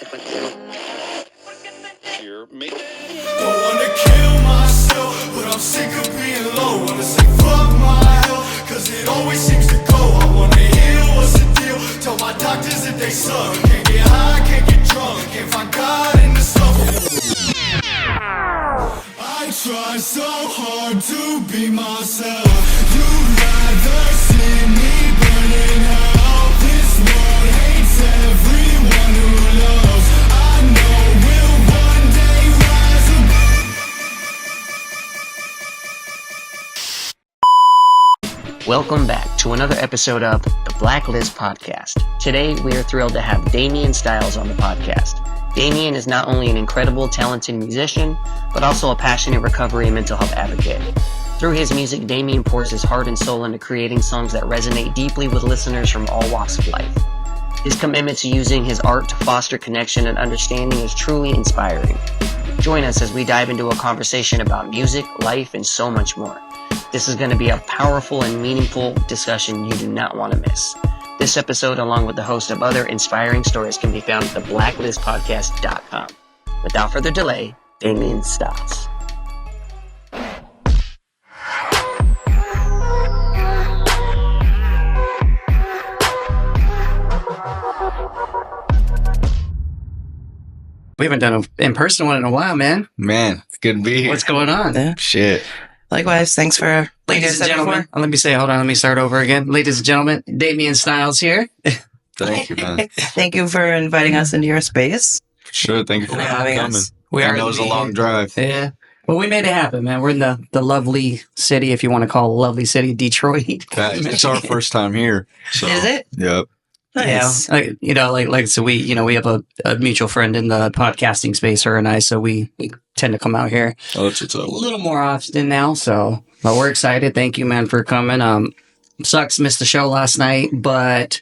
consecuencias. Don't wanna kill myself, but I'm sick of being low. Wanna say fuck my health, cause it always seems to go. I wanna heal, what's the deal? Tell my doctors that they suck. Can't get high, can't get drunk, can't find God in the stuff. I try so hard to be myself. You'd rather see me burn in hell. This world hates everyone who loves. I know we'll one day rise above. Welcome back to another episode of the Blacklist Podcast. Today, we are thrilled to have Damien Styles on the podcast. Damien is not only an incredible, talented musician, but also a passionate recovery and mental health advocate. Through his music, Damien pours his heart and soul into creating songs that resonate deeply with listeners from all walks of life. His commitment to using his art to foster connection and understanding is truly inspiring. Join us as we dive into a conversation about music, life, and so much more. This is going to be a powerful and meaningful discussion you do not want to miss. This episode, along with the host of other inspiring stories, can be found at theblacklistpodcast.com. Without further delay, Damien Styles. We haven't done an in-person one in a while, man. Man, it's good to be here. What's going on? Yeah. Shit. Likewise, thanks for Ladies and gentlemen, let me start over again. Ladies and gentlemen, Damien Styles here. Thank you, man. Thank you for inviting us into your space. Sure, thank you for having coming. us. I know it was a long drive. Yeah. Well, we made it happen, man. We're in the lovely city, if you want to call it a lovely city, Detroit. It's our first time here. So. Is it? Yep. Nice. Yeah, so we have a mutual friend in the podcasting space, her and I, so we tend to come out here Oh, that's what's a up. little more often now, but we're excited. Thank you, man, for coming. Sucks, missed the show last night, but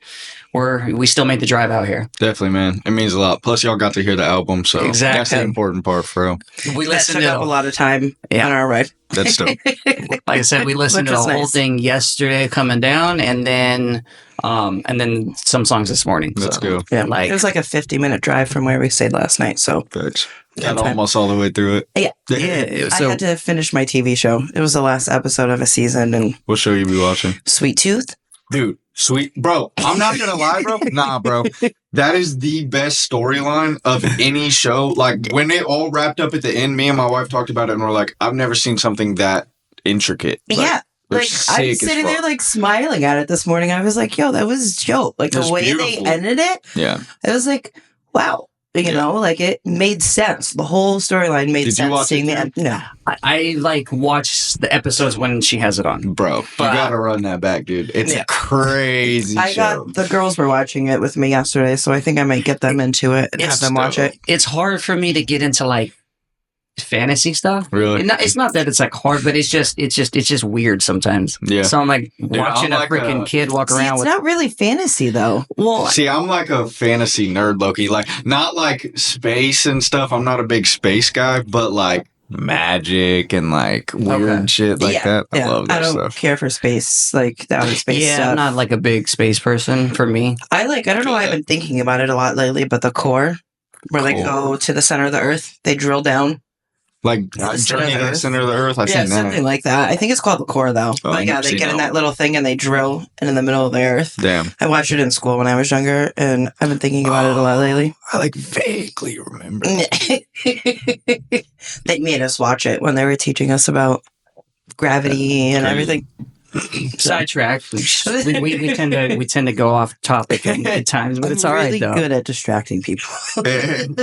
we still made the drive out here. Definitely, man. It means a lot. Plus, y'all got to hear the album, so Exactly. that's the important part, bro. We That listened took to up a lot of time on our ride. That's dope. like I said, we listened to Which the was whole nice. thing yesterday coming down, and then some songs this morning. Let's go. Yeah, Like- it was like a 50-minute drive from where we stayed last night. So Thanks. Yeah, Got almost all the way through it. yeah, Yeah, I had to finish my TV show. It was the last episode of a season, and What show you be watching? Sweet Tooth. Dude, sweet. Bro, I'm not going to lie, bro. Nah, bro. That is the best storyline of any show. Like, when it all wrapped up at the end, me and my wife talked about it, and we're like, I've never seen something that intricate. Like, Yeah. they're Like, sick I'm as sitting fuck. there, like, smiling at it this morning. I was like, yo, that was dope. Like, It was the way beautiful. they ended it, Yeah. it was like, wow. You know, like, it made sense. The whole storyline made Did you sense. watch Seeing it the no. I watch the episodes when she has it on. Bro, But- you gotta run that back, dude. It's Yeah. a crazy I show. got the girls were watching it with me yesterday, so I think I might get them into it and have It's them watch dope. it. It's hard for me to get into like fantasy stuff. Really? It's not that it's like hard, but it's just weird sometimes. Yeah. So I'm like watching I'm a like freaking kid walk See, around it's with. not really fantasy though. Well, See, I'm like a fantasy nerd, Loki. Like, not like space and stuff. I'm not a big space guy, but like magic and like weird Okay. shit like that. I love I that don't stuff. care for space, like the outer space yeah, stuff. I'm not like a big space person. For me, I don't know why I've been thinking about it a lot lately, but the core, where they Core. go to the center of the earth, they drill down. Like, The center Journey of to the the Earth. Center of the Earth. I've Yeah, seen something that. like that. I think it's called the core though. Oh, But I've yeah, never they seen get in that that little thing and they drill in the middle of the earth. Damn. I watched it in school when I was younger, and I've been thinking about it a lot lately. I like vaguely remember. They made us watch it when they were teaching us about gravity and Crazy. everything. sidetrack. We tend to go off topic at times, but it's all right really though. good at distracting people. And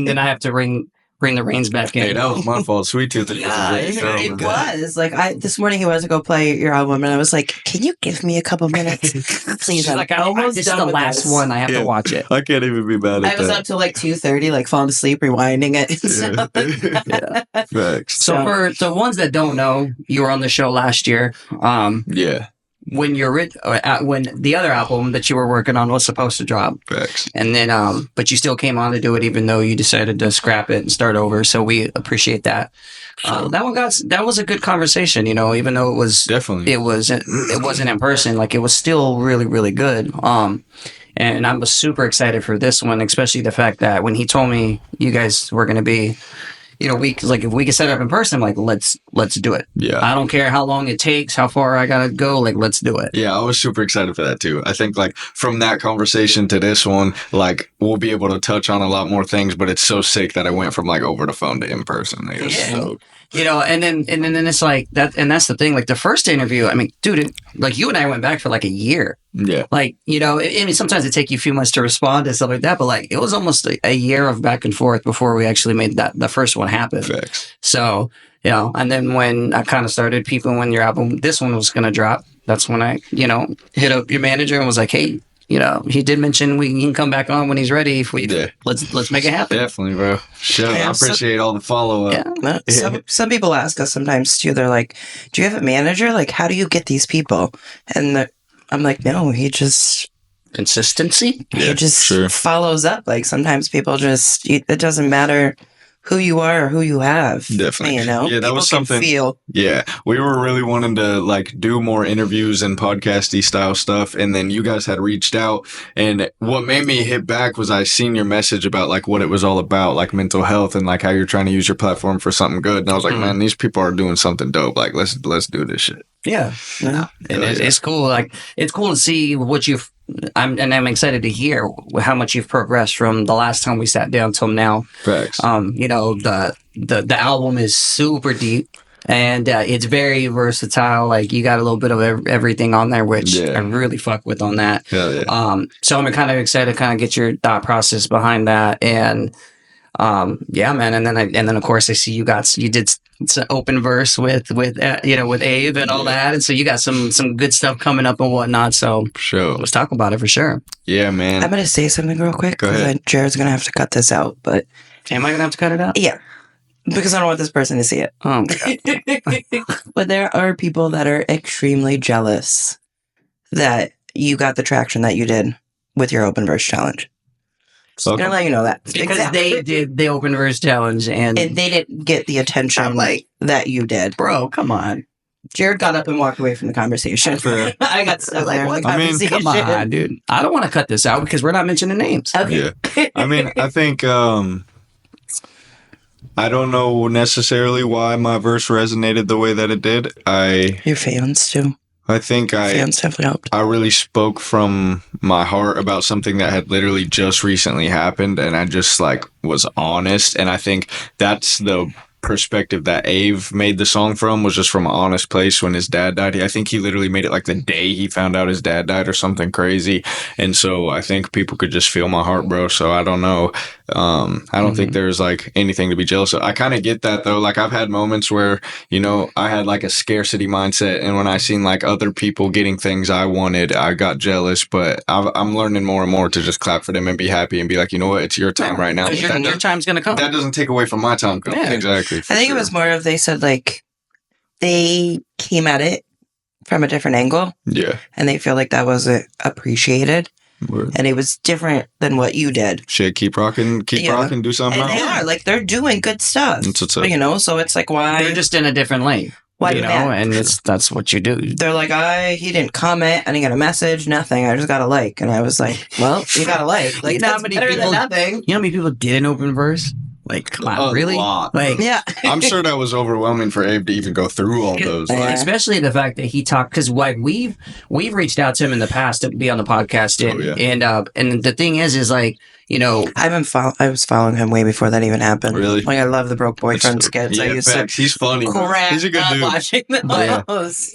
then I have to bring the reins back in. Hey, that was my fault. Sweet Tooth. Yeah, it was like this morning. He was to go play your album, and I was like, "Can you give me a couple minutes, please?" She's I'm like, almost this is done the with last this. one. I have Yeah. to watch it. I can't even be mad at I was that. up till like 2:30, like falling asleep, rewinding it. Yeah. Facts. So for the ones that don't know, you were on the show last year. Yeah. when when the other album that you were working on was supposed to drop. Facts. And then, but you still came on to do it, even though you decided to scrap it and start over. So we appreciate that. Sure. That was a good conversation, you know, even though Definitely. it wasn't in person. Like, it was still really, really good. And I was super excited for this one, especially the fact that when he told me you guys were going to be, you know, if we could set up in person, I'm like, let's do it. Yeah. I don't care how long it takes, how far I gotta go, like, let's do it. Yeah, I was super excited for that too. I think like from that conversation to this one, like we'll be able to touch on a lot more things, but it's so sick that I went from like over the phone to in person. Like, You know, and then it's like that, and that's the thing. Like the first interview, I mean, dude, like you and I went back for like a year. Yeah. Like, you know, I mean, sometimes it take you a few months to respond and stuff like that, but like it was almost a year of back and forth before we actually made the first one happen. Facts. So, you know, and then when I kind of started peeping when your album, this one was going to drop, that's when I, you know, hit up your manager and was like, hey, you know, he did mention he can come back on when he's ready. If we let's make it happen. Definitely, bro. Sure. I appreciate all the follow up. Yeah. Some people ask us sometimes too. They're like, "Do you have a manager? Like, how do you get these people?" And I'm like, "No, he just consistency. He just follows up. Like sometimes people just it doesn't matter who you are or who you have. Definitely. You know? Yeah, that was something. Yeah, we were really wanting to like do more interviews and podcasty style stuff, and then you guys had reached out, and what made me hit back was I seen your message about like what it was all about, like mental health and like how you're trying to use your platform for something good. And I was like, man, these people are doing something dope. Like let's do this shit. Yeah. And it's cool. Like it's cool to see what I'm excited to hear how much you've progressed from the last time we sat down till now. Facts. You know, the album is super deep and it's very versatile. Like you got a little bit of everything on there, which I really fuck with on that. Hell yeah. So I'm kind of excited to kind of get your thought process behind that. And yeah, man. And then of course I see you did some open verse with Abe and all that, and so you got some good stuff coming up and whatnot. So sure, let's talk about it for sure. Yeah, man. I'm gonna say something real quick because Jared's gonna have to cut this out. But am I gonna have to cut it out? Yeah, because I don't want this person to see it. Oh my God. But there are people that are extremely jealous that you got the traction that you did with your open verse challenge. Just gonna let you know that because they did the open verse challenge and they didn't get the attention that you did, bro. Come on, Jared got up and walked away from the conversation. I got stuck there. Come on, dude. I don't want to cut this out because we're not mentioning names. Okay. Yeah. I mean, I think I don't know necessarily why my verse resonated the way that it did. Your fans too. I think fans definitely helped. I really spoke from my heart about something that had literally just recently happened, and I just like was honest. And I think that's the perspective that Ave made the song from, was just from an honest place when his dad died. I think he literally made it like the day he found out his dad died or something crazy. And so I think people could just feel my heart, bro. So I don't know. I don't think there's like anything to be jealous of. I kind of get that though. Like I've had moments where, you know, I had like a scarcity mindset, and when I seen like other people getting things I wanted, I got jealous. But I'm learning more and more to just clap for them and be happy and be like, you know what, it's your time right now. Your time's gonna come. That doesn't take away from my time. Yeah. Exactly. I think it was more of they said like they came at it from a different angle. Yeah. And they feel like that wasn't appreciated. Word. And it was different than what you did. Shit, keep rocking, do something and else. They are like they're doing good stuff. You know, so it's like why they're just in a different lane. Why you know, and that's what you do. They're like, he didn't comment, I didn't get a message, nothing. I just got a like, and I was like, well, you got a like. Like, you know how many people? Nothing. You know how many people did an open verse? Like, come on, really? Lot. Like, yeah. I'm sure that was overwhelming for Abe to even go through all those. Like, especially the fact that he talked, because like we've reached out to him in the past to be on the podcast, and the thing is like, you know, I was following him way before that even happened. Really? Like I love the broke boyfriend skits. Yeah, I used to he's funny. He's a good dude. Watching those.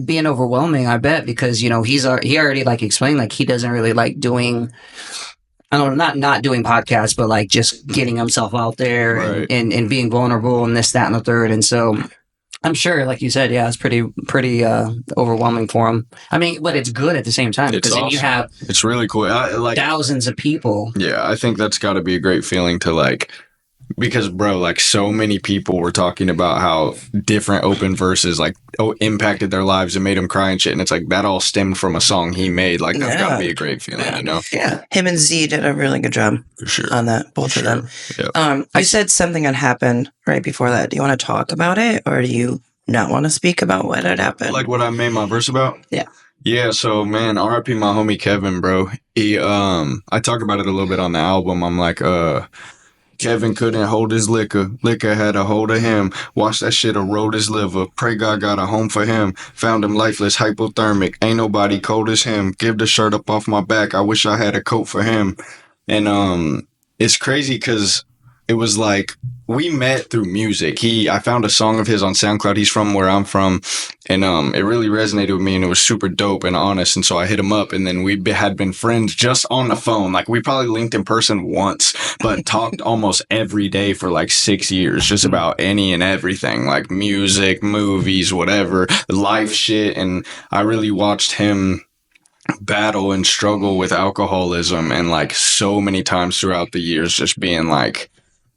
Being overwhelming, I bet, because you know he already like explained like he doesn't really like doing. I don't know, not doing podcasts, but like just getting himself out there and being vulnerable and this, that, and the third. And so I'm sure, like you said, it's pretty overwhelming for him. I mean, but it's good at the same time because then you have it's really cool. Like thousands of people. Yeah, I think that's got to be a great feeling to like because bro, like so many people were talking about how different open verses like impacted their lives and made them cry and shit, and it's like that all stemmed from a song he made. Like that's gotta be a great feeling, you know? Yeah, him and Z did a really good job For sure. on that, both of them. Yep. You said something had happened right before that. Do you want to talk about it, or do you not want to speak about what had happened? Like what I made my verse about? Yeah. Yeah, so man, R.I.P. my homie Kevin, bro. He I talk about it a little bit on the album. I'm like, Kevin couldn't hold his liquor. Liquor had a hold of him. Watch that shit erode his liver. Pray God got a home for him. Found him lifeless, hypothermic. Ain't nobody cold as him. Give the shirt up off my back. I wish I had a coat for him. And it's crazy because it was like we met through music. I found a song of his on SoundCloud. He's from where I'm from, and it really resonated with me, and it was super dope and honest. And so I hit him up, and then had been friends just on the phone. Like we probably linked in person once, but talked almost every day for like 6 years, just about any and everything, like music, movies, whatever, life shit. And I really watched him battle and struggle with alcoholism, and like so many times throughout the years just being like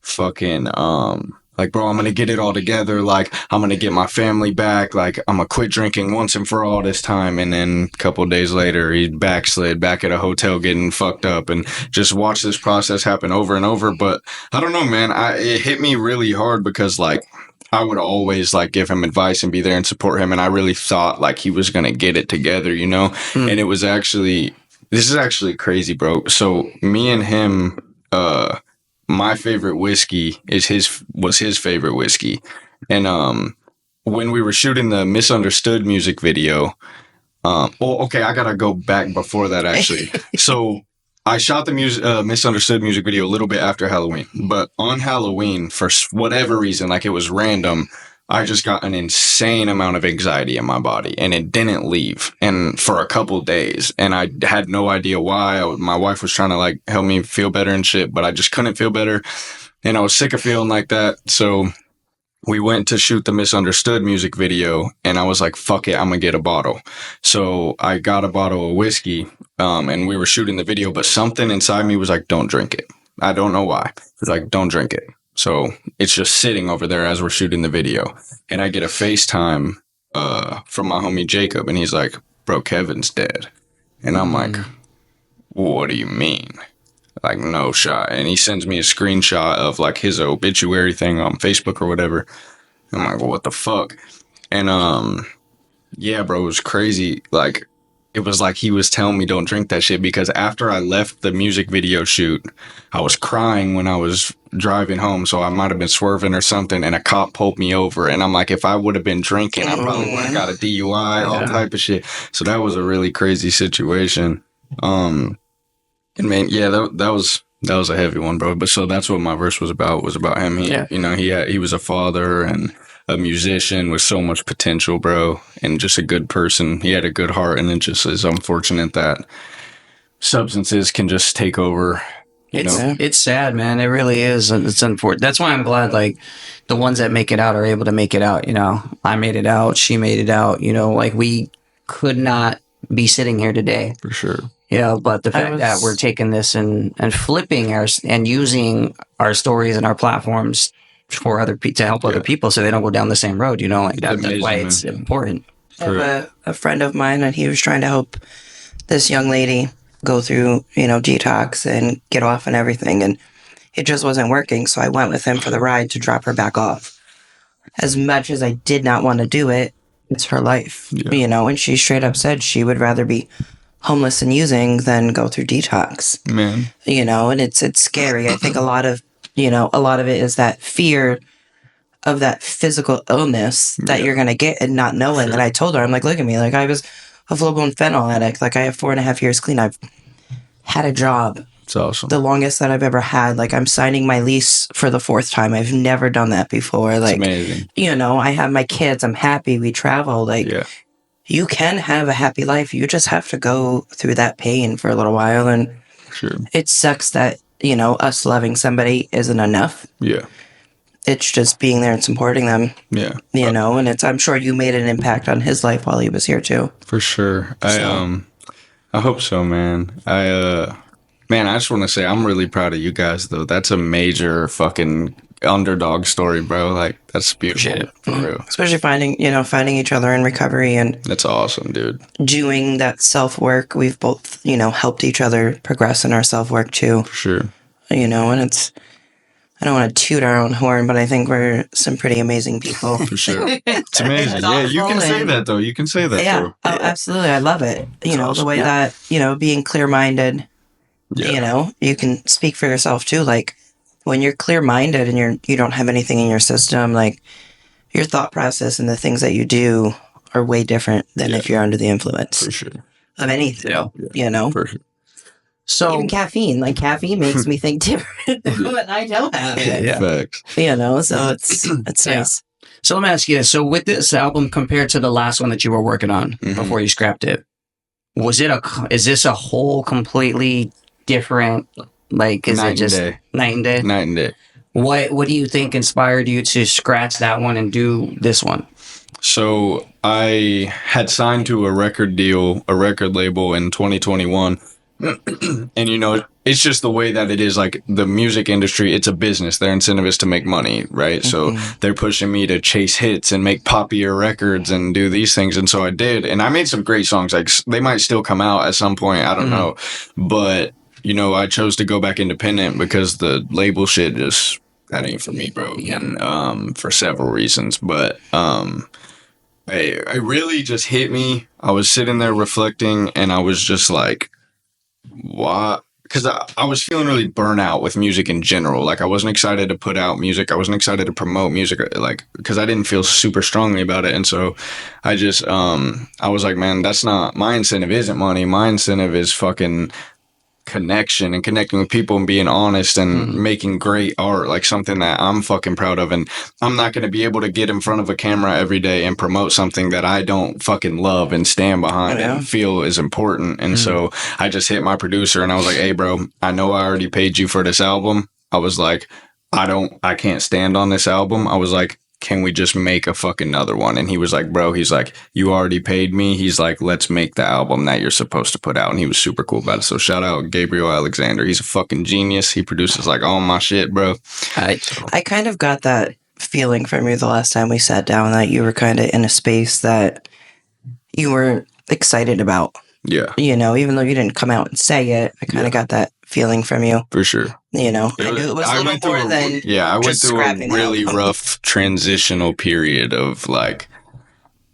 fucking like, bro, I'm gonna get it all together, like I'm gonna get my family back, like I'm gonna quit drinking once and for all this time. And then a couple of days later he backslid back at a hotel getting fucked up, and just watch this process happen over and over. But I don't know, man, it hit me really hard because like I would always like give him advice and be there and support him, and I really thought like he was gonna get it together, you know. And it was actually, this is actually crazy, bro. So me and him, my favorite whiskey was his favorite whiskey. And when we were shooting the Misunderstood music video, okay, I gotta go back before that actually. So I shot the Misunderstood music video a little bit after Halloween, but on Halloween, for whatever reason, like it was random, I just got an insane amount of anxiety in my body, and it didn't leave, and for a couple days, and I had no idea why. My wife was trying to like help me feel better and shit, but I just couldn't feel better, and I was sick of feeling like that. So we went to shoot the Misunderstood music video, and I was like, fuck it, I'm gonna get a bottle. So I got a bottle of whiskey, and we were shooting the video, but something inside me was like, don't drink it. I don't know why. It's like, don't drink it. So it's just sitting over there as we're shooting the video. And I get a FaceTime from my homie Jacob, and he's like, bro, Kevin's dead. And I'm like, what do you mean? Like, no shot. And he sends me a screenshot of like his obituary thing on Facebook or whatever. I'm like, well, what the fuck? And yeah, bro, it was crazy. Like, it was like he was telling me don't drink that shit, because after I left the music video shoot, I was crying when I was driving home, so I might have been swerving or something, and a cop pulled me over, and I'm like, if I would have been drinking, I probably would have got a DUI, all type of shit. So that was a really crazy situation. And man, yeah, that was a heavy one, bro. But so that's what my verse was about him. He was a father and a musician with so much potential, bro, and just a good person. He had a good heart, and it just is unfortunate that substances can just take over. It's sad, man. It really is. It's unfortunate. That's why I'm glad, like, the ones that make it out are able to make it out, you know. I made it out. She made it out, you know. Like, we could not be sitting here today. For sure. Yeah, but the fact that we're taking this and flipping and using our stories and our platforms for to help other people so they don't go down the same road, you know, like that's why it's important. I have a friend of mine, and he was trying to help this young lady go through, you know, detox and get off and everything, and it just wasn't working. So I went with him for the ride to drop her back off. As much as I did not want to do it, it's her life, you know, and she straight up said she would rather be homeless and using than go through detox. Man. You know, and it's scary. I think a lot of it is that fear of that physical illness that you're going to get and not knowing. Sure. And I told her, I'm like, look at me. Like, I was a full-blown fentanyl addict. Like, I have 4.5 years clean. I've had a job. It's awesome. The longest that I've ever had. Like, I'm signing my lease for the 4th time. I've never done that before. Like, it's amazing. You know, I have my kids. I'm happy. We travel. Like, you can have a happy life. You just have to go through that pain for a little while. And it sucks that, you know, us loving somebody isn't enough. Yeah. It's just being there and supporting them. Yeah. You know, and I'm sure you made an impact on his life while he was here too. For sure. I hope so, man. Man, I just want to say I'm really proud of you guys, though. That's a major fucking underdog story, bro. Like, that's beautiful. For real. Especially finding each other in recovery and That's awesome, dude. doing that self-work. We've both, helped each other progress in our self-work too, For sure. and I don't want to toot our own horn, but I think we're some pretty amazing people. For sure. It's amazing. Yeah, you can say that, though. You can say that, Yeah, though. oh, absolutely. I love it. awesome. The way that, being clear-minded, you can speak for yourself too. Like when you're clear-minded and you don't have anything in your system, like your thought process and the things that you do are way different than if you're under the influence For sure. of anything, For sure. So even caffeine. Like caffeine makes me think different when I don't have it. Yeah. Facts. So it's Yeah. nice. So let me ask you this. So with this album compared to the last one that you were working on before you scrapped it, is this a whole completely different, like, is Night it just and day. night and day? Night and day. What do you think inspired you to scratch that one and do this one? So I had signed to a record label in 2021. And it's just the way that it is, like the music industry, it's a business. Their incentive is to make money, right? So they're pushing me to chase hits and make poppier records and do these things. And so I did. And I made some great songs. Like they might still come out at some point. I don't know. But, I chose to go back independent because the label shit that ain't for me, bro. And for several reasons. But it really just hit me. I was sitting there reflecting and I was just like, why? Because I was feeling really burnt out with music in general. Like I wasn't excited to put out music. I wasn't excited to promote music, like because I didn't feel super strongly about it. And so I just I was like, man, that's not my incentive. Isn't money. My incentive is fucking connection and connecting with people and being honest and making great art, like something that I'm fucking proud of. And I'm not going to be able to get in front of a camera every day and promote something that I don't fucking love and stand behind and feel is important. And so I just hit my producer and I was like, hey bro, I know I already paid you for this album. I was like, I can't stand on this album. I was like, can we just make a fucking another one? And he was like, bro, he's like, you already paid me. He's like, let's make the album that you're supposed to put out. And he was super cool about it. So shout out Gabriel Alexander. He's a fucking genius. He produces like all my shit, bro. I kind of got that feeling from you the last time we sat down, that you were kind of in a space that you were excited about. Yeah. Even though you didn't come out and say it, I kind of got that feeling from you. For sure. I knew it was a little more than I went just through a scrapping really out. rough transitional period of like,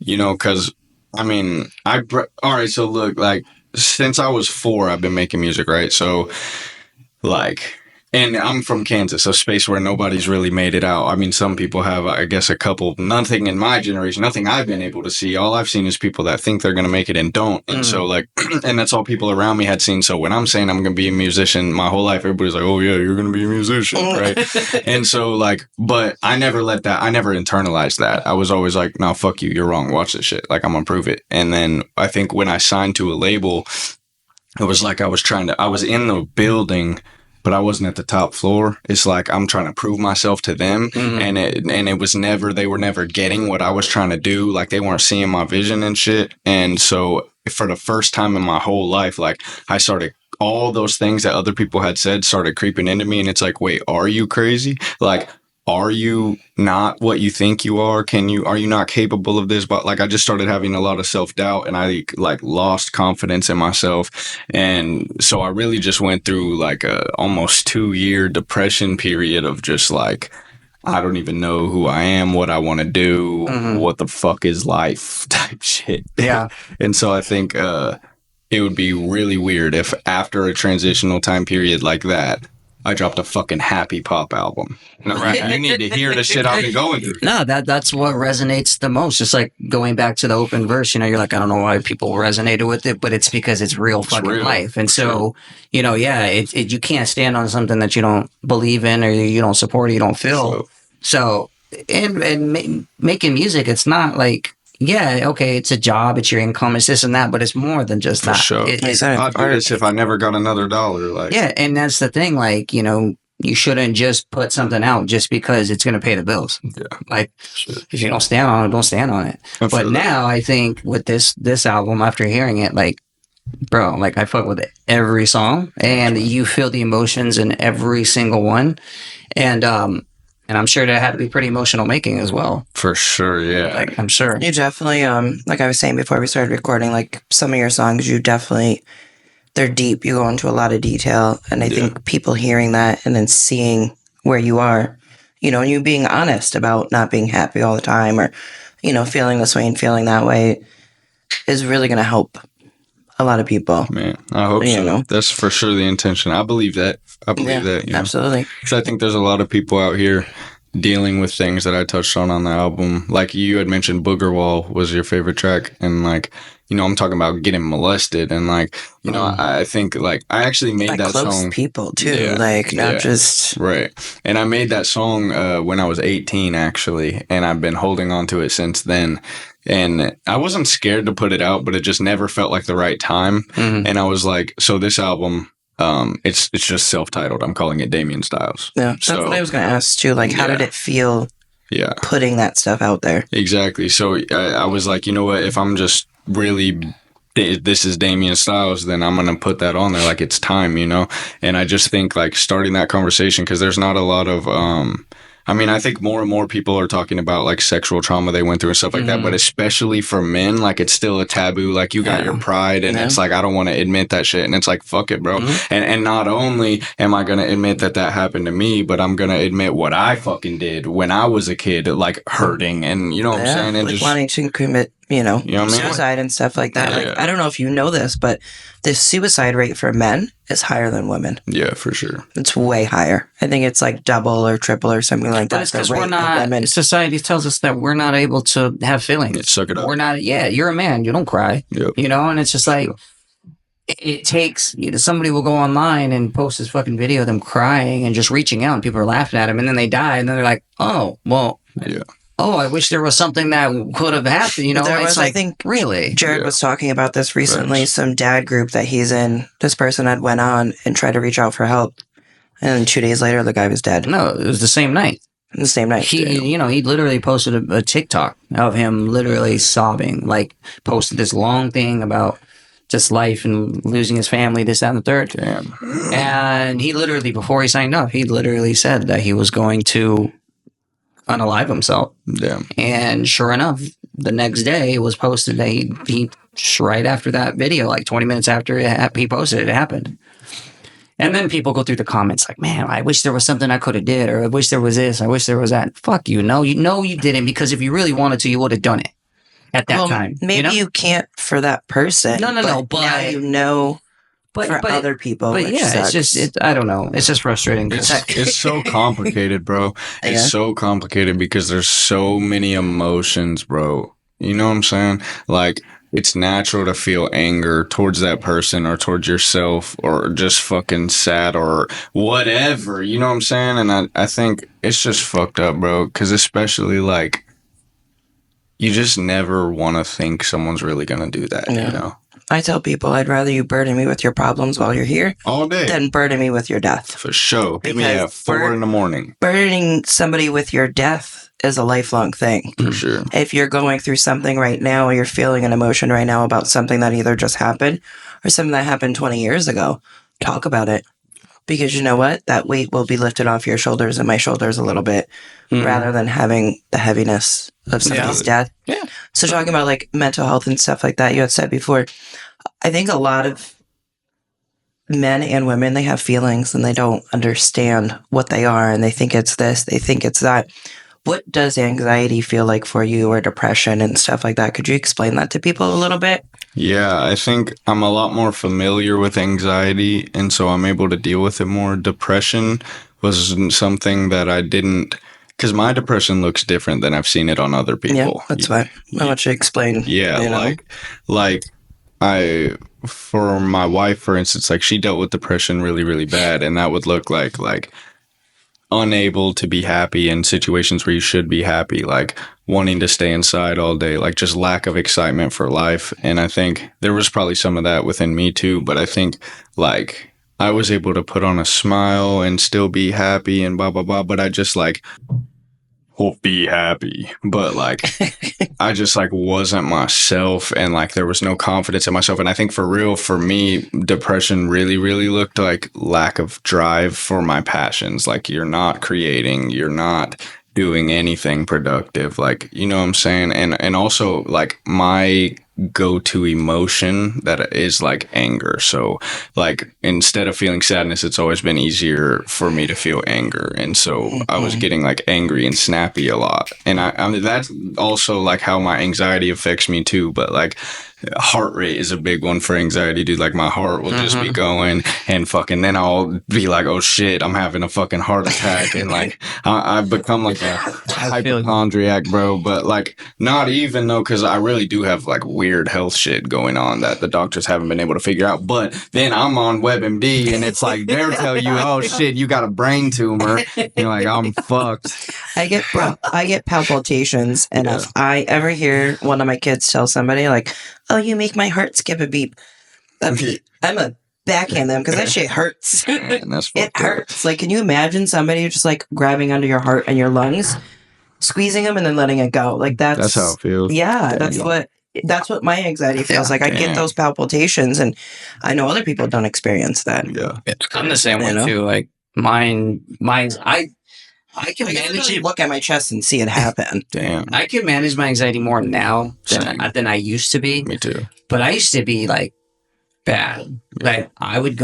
because I mean, all right. So look, like since I was 4, I've been making music, right? So like, and I'm from Kansas, a space where nobody's really made it out. I mean, some people have, I guess, a couple, nothing in my generation, nothing I've been able to see. All I've seen is people that think they're going to make it and don't. And so like, and that's all people around me had seen. So when I'm saying I'm going to be a musician my whole life, everybody's like, oh yeah, you're going to be a musician, right? And so like, but I never internalized that. I was always like, no, fuck you, you're wrong. Watch this shit. Like I'm going to prove it. And then I think when I signed to a label, it was like I was in the building, but I wasn't at the top floor. It's like I'm trying to prove myself to them, and it was they were never getting what I was trying to do. Like they weren't seeing my vision and shit. And so for the first time in my whole life, like I started, all those things that other people had said started creeping into me, and it's like, wait, are you crazy? Like, are you not what you think you are? Are you not capable of this? But like, I just started having a lot of self-doubt, and I like lost confidence in myself. And so I really just went through like a almost 2-year depression period of just like, I don't even know who I am, what I want to do, what the fuck is life type shit. Yeah. And so I think, it would be really weird if after a transitional time period like that, I dropped a fucking happy pop album. No, you need to hear the shit I've been going through. No, that's what resonates the most. Just like going back to the open verse, you're like, I don't know why people resonated with it, but it's because it's real fucking life. And so, you can't stand on something that you don't believe in or you don't support or you don't feel. So making music, it's not like, yeah, okay, it's a job, it's your income, it's this and that, but it's more than just that. Sure. I'd do this if I never got another dollar. Like, yeah, and that's the thing, like, you shouldn't just put something out just because it's going to pay the bills. Yeah. Like, if you don't stand on it, don't stand on it. But now I think with this album, after hearing it, like, bro, like I fuck with every song, and you feel the emotions in every single one, and I'm sure that had to be pretty emotional making as well. For sure, yeah. Like I'm sure. You definitely, like I was saying before we started recording, like some of your songs, they're deep. You go into a lot of detail, and I think people hearing that and then seeing where you are, and you being honest about not being happy all the time, or feeling this way and feeling that way, is really going to help a lot of people. Man, I hope so. That's for sure the intention. I believe that. Absolutely. Because I think there's a lot of people out here dealing with things that I touched on the album. Like you had mentioned, Booger Wall was your favorite track, and like, I'm talking about getting molested, and like, I think like I actually made like that close song. people too, not just right. And I made that song when I was 18 actually, and I've been holding on to it since then. And I wasn't scared to put it out, but it just never felt like the right time. Mm-hmm. And I was like, so this album, it's just self-titled. I'm calling it Damien Styles. Yeah, that's what I was going to ask too. Like, how did it feel? Yeah, putting that stuff out there. Exactly. So I was like, you know what? If I'm just really, this is Damien Styles, then I'm gonna put that on there. Like it's time, And I just think like starting that conversation, because there's not a lot of I think more and more people are talking about like sexual trauma they went through and stuff like that, but especially for men, like it's still a taboo. Like you got your pride, and it's like, I don't want to admit that shit. And it's like, fuck it, bro. And not only am I going to admit that happened to me, but I'm going to admit what I fucking did when I was a kid, like hurting, and you know what I'm saying? And like wanting to commit, suicide and stuff like that. Yeah, like, I don't know if you know this, but the suicide rate for men is higher than women. Yeah, for sure. It's way higher. I think it's like double or triple or something like that. But it's because we're not, society tells us that we're not able to have feelings. Suck it up. We're not, you're a man, you don't cry. Yep. And it's just like, it takes, somebody will go online and post this fucking video of them crying and just reaching out, and people are laughing at them, and then they die, and then they're like, oh, well. Yeah. Oh, I wish there was something that could have happened. There was, it's like, I think, really. Jared was talking about this recently. Some dad group that he's in. This person had went on and tried to reach out for help, and then 2 days later, the guy was dead. No, it was the same night. The same night. He literally posted a TikTok of him literally sobbing. Like, posted this long thing about just life and losing his family, this, that, and the third. Damn. And he literally, before he signed up, he literally said that he was going to unalive himself. Damn. And sure enough, the next day it was posted that he right after that video, like 20 minutes after he posted it, it happened. And then people go through the comments like, man, I wish there was something I could have did, or I wish there was this, I wish there was that. Fuck you. No, you didn't, because if you really wanted to, you would have done it at that time. Maybe you can't for that person. No, but now for other people. But it's just, I don't know. It's just frustrating. It's so complicated, bro. It's so complicated because there's so many emotions, bro. You know what I'm saying? Like, it's natural to feel anger towards that person or towards yourself, or just fucking sad or whatever. You know what I'm saying? And I think it's just fucked up, bro. Because especially like, you just never want to think someo's really going to do that, I tell people I'd rather you burden me with your problems while you're here all day than burden me with your death. For sure. Hit me at 4 a.m. Burdening somebody with your death is a lifelong thing. For sure. If you're going through something right now, or you're feeling an emotion right now about something that either just happened or something that happened 20 years ago, talk about it. Because you know what? That weight will be lifted off your shoulders and my shoulders a little bit, rather than having the heaviness of somebody's death. Yeah. So talking about like mental health and stuff like that, you had said before, I think a lot of men and women, they have feelings and they don't understand what they are, and they think it's this, they think it's that. What does anxiety feel like for you, or depression and stuff like that? Could you explain that to people a little bit? Yeah, I think I'm a lot more familiar with anxiety, and so I'm able to deal with it more. Depression was something that I didn't, because my depression looks different than I've seen it on other people. Yeah, that's why I want you to explain. Yeah, like for my wife, for instance, like she dealt with depression really, really bad, and that would look like unable to be happy in situations where you should be happy, like wanting to stay inside all day, like just lack of excitement for life. And I think there was probably some of that within me too, but I think like I was able to put on a smile and still be happy and blah, blah, blah. But I just like well, be happy. But like, I just like wasn't myself, and like there was no confidence in myself. And I think for real, for me, depression really, really looked like lack of drive for my passions. Like you're not creating, you're not doing anything productive. Like, you know what I'm saying? And also like my go-to emotion that is like anger. So like instead of feeling sadness, it's always been easier for me to feel anger. And so I was getting like angry and snappy a lot. And I mean, that's also like how my anxiety affects me too. But like heart rate is a big one for anxiety, dude. Like my heart will just be going and fucking then I'll be like, oh shit, I'm having a fucking heart attack. And like I've become like a hypochondriac, bro. But like not even though, because I really do have like weird health shit going on that the doctors haven't been able to figure out. But then I'm on WebMD and it's like they'll tell you, oh shit, you got a brain tumor. You're like, I'm fucked. I get palpitations, and if I ever hear one of my kids tell somebody like, "Oh, you make my heart skip a beat," I'm a backhand them because that shit hurts. Man, that's It hurts. Like, can you imagine somebody just like grabbing under your heart and your lungs, squeezing them, and then letting it go? Like that's how it feels. Yeah, that's what my anxiety feels like. I get those palpitations, and I know other people don't experience that. Yeah, I'm the same way too. Like mine's I can manage it. Look at my chest and see it happen. Damn. I can manage my anxiety more now than I used to be. Me too. But I used to be like bad. Like I would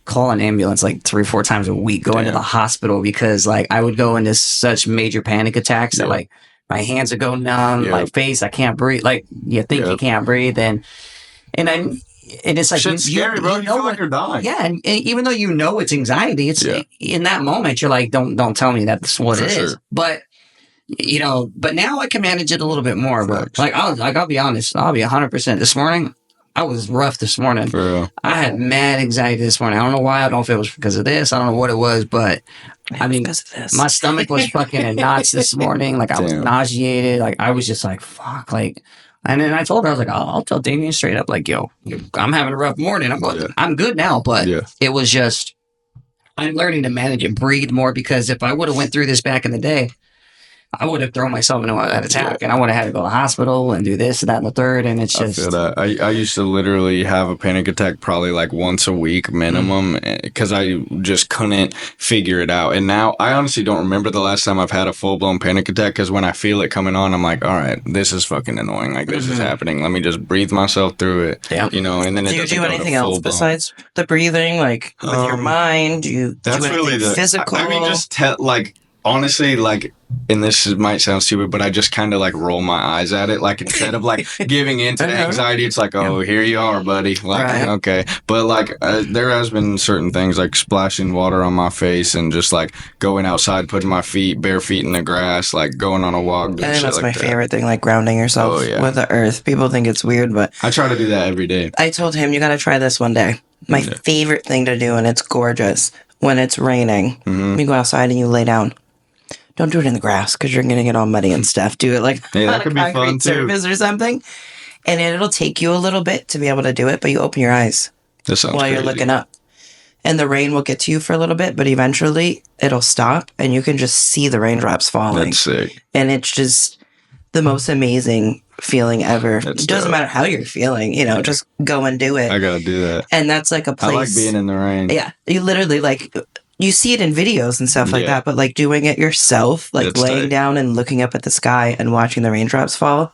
call an ambulance like 3 or 4 times a week, go into the hospital because like I would go into such major panic attacks that like my hands would go numb, my face, I can't breathe. Like you think you can't breathe, and it's like shit's scary, bro. You know like you're dying. Yeah, and even though you know it's anxiety, it's in that moment you're like, don't tell me that's what it is. But you know, but now I can manage it a little bit more. But like I'll be honest, I'll be 100%. This morning, I was rough this morning. For real. I had mad anxiety this morning. I don't know why. I don't know if it was because of this. I don't know what it was, but I mean, my stomach was fucking in knots this morning. Like I was nauseated. Like I was just like, fuck, like. And then I told her, I was like, I'll tell Damien straight up, like, yo, I'm having a rough morning. I'm good now, but it was just, I'm learning to manage and breathe more because if I would have went through this back in the day, I would have thrown myself into an attack and I would have had to go to the hospital and do this and that and the third. And it's just. I feel that. I used to literally have a panic attack probably like once a week minimum because I just couldn't figure it out. And now I honestly don't remember the last time I've had a full blown panic attack because when I feel it coming on, I'm like, all right, this is fucking annoying. Like this is happening. Let me just breathe myself through it. Yeah. You know, and then do you do anything else besides the breathing? Like with your mind? Do you do anything physical? I mean, just honestly, like, and this might sound stupid, but I just kind of like roll my eyes at it. Like instead of like giving into the anxiety, it's like, oh, here you are, buddy. Like, okay. But like there has been certain things like splashing water on my face and just like going outside, putting my bare feet in the grass, like going on a walk. I think that's my favorite thing, like grounding yourself with the earth. People think it's weird, but I try to do that every day. I told him, you got to try this one day. My favorite thing to do, and it's gorgeous, when it's raining, you go outside and you lay down. Don't do it in the grass because you're going to get all muddy and stuff. Do it like on a concrete surface or something. And it'll take you a little bit to be able to do it, but you open your eyes while you're looking up. And the rain will get to you for a little bit, but eventually it'll stop and you can just see the raindrops falling. That's sick. And it's just the most amazing feeling ever. It doesn't matter how you're feeling, just go and do it. I got to do that. And that's like a place. I like being in the rain. Yeah. You literally like... You see it in videos and stuff like that, but like doing it yourself, like laying down and looking up at the sky and watching the raindrops fall,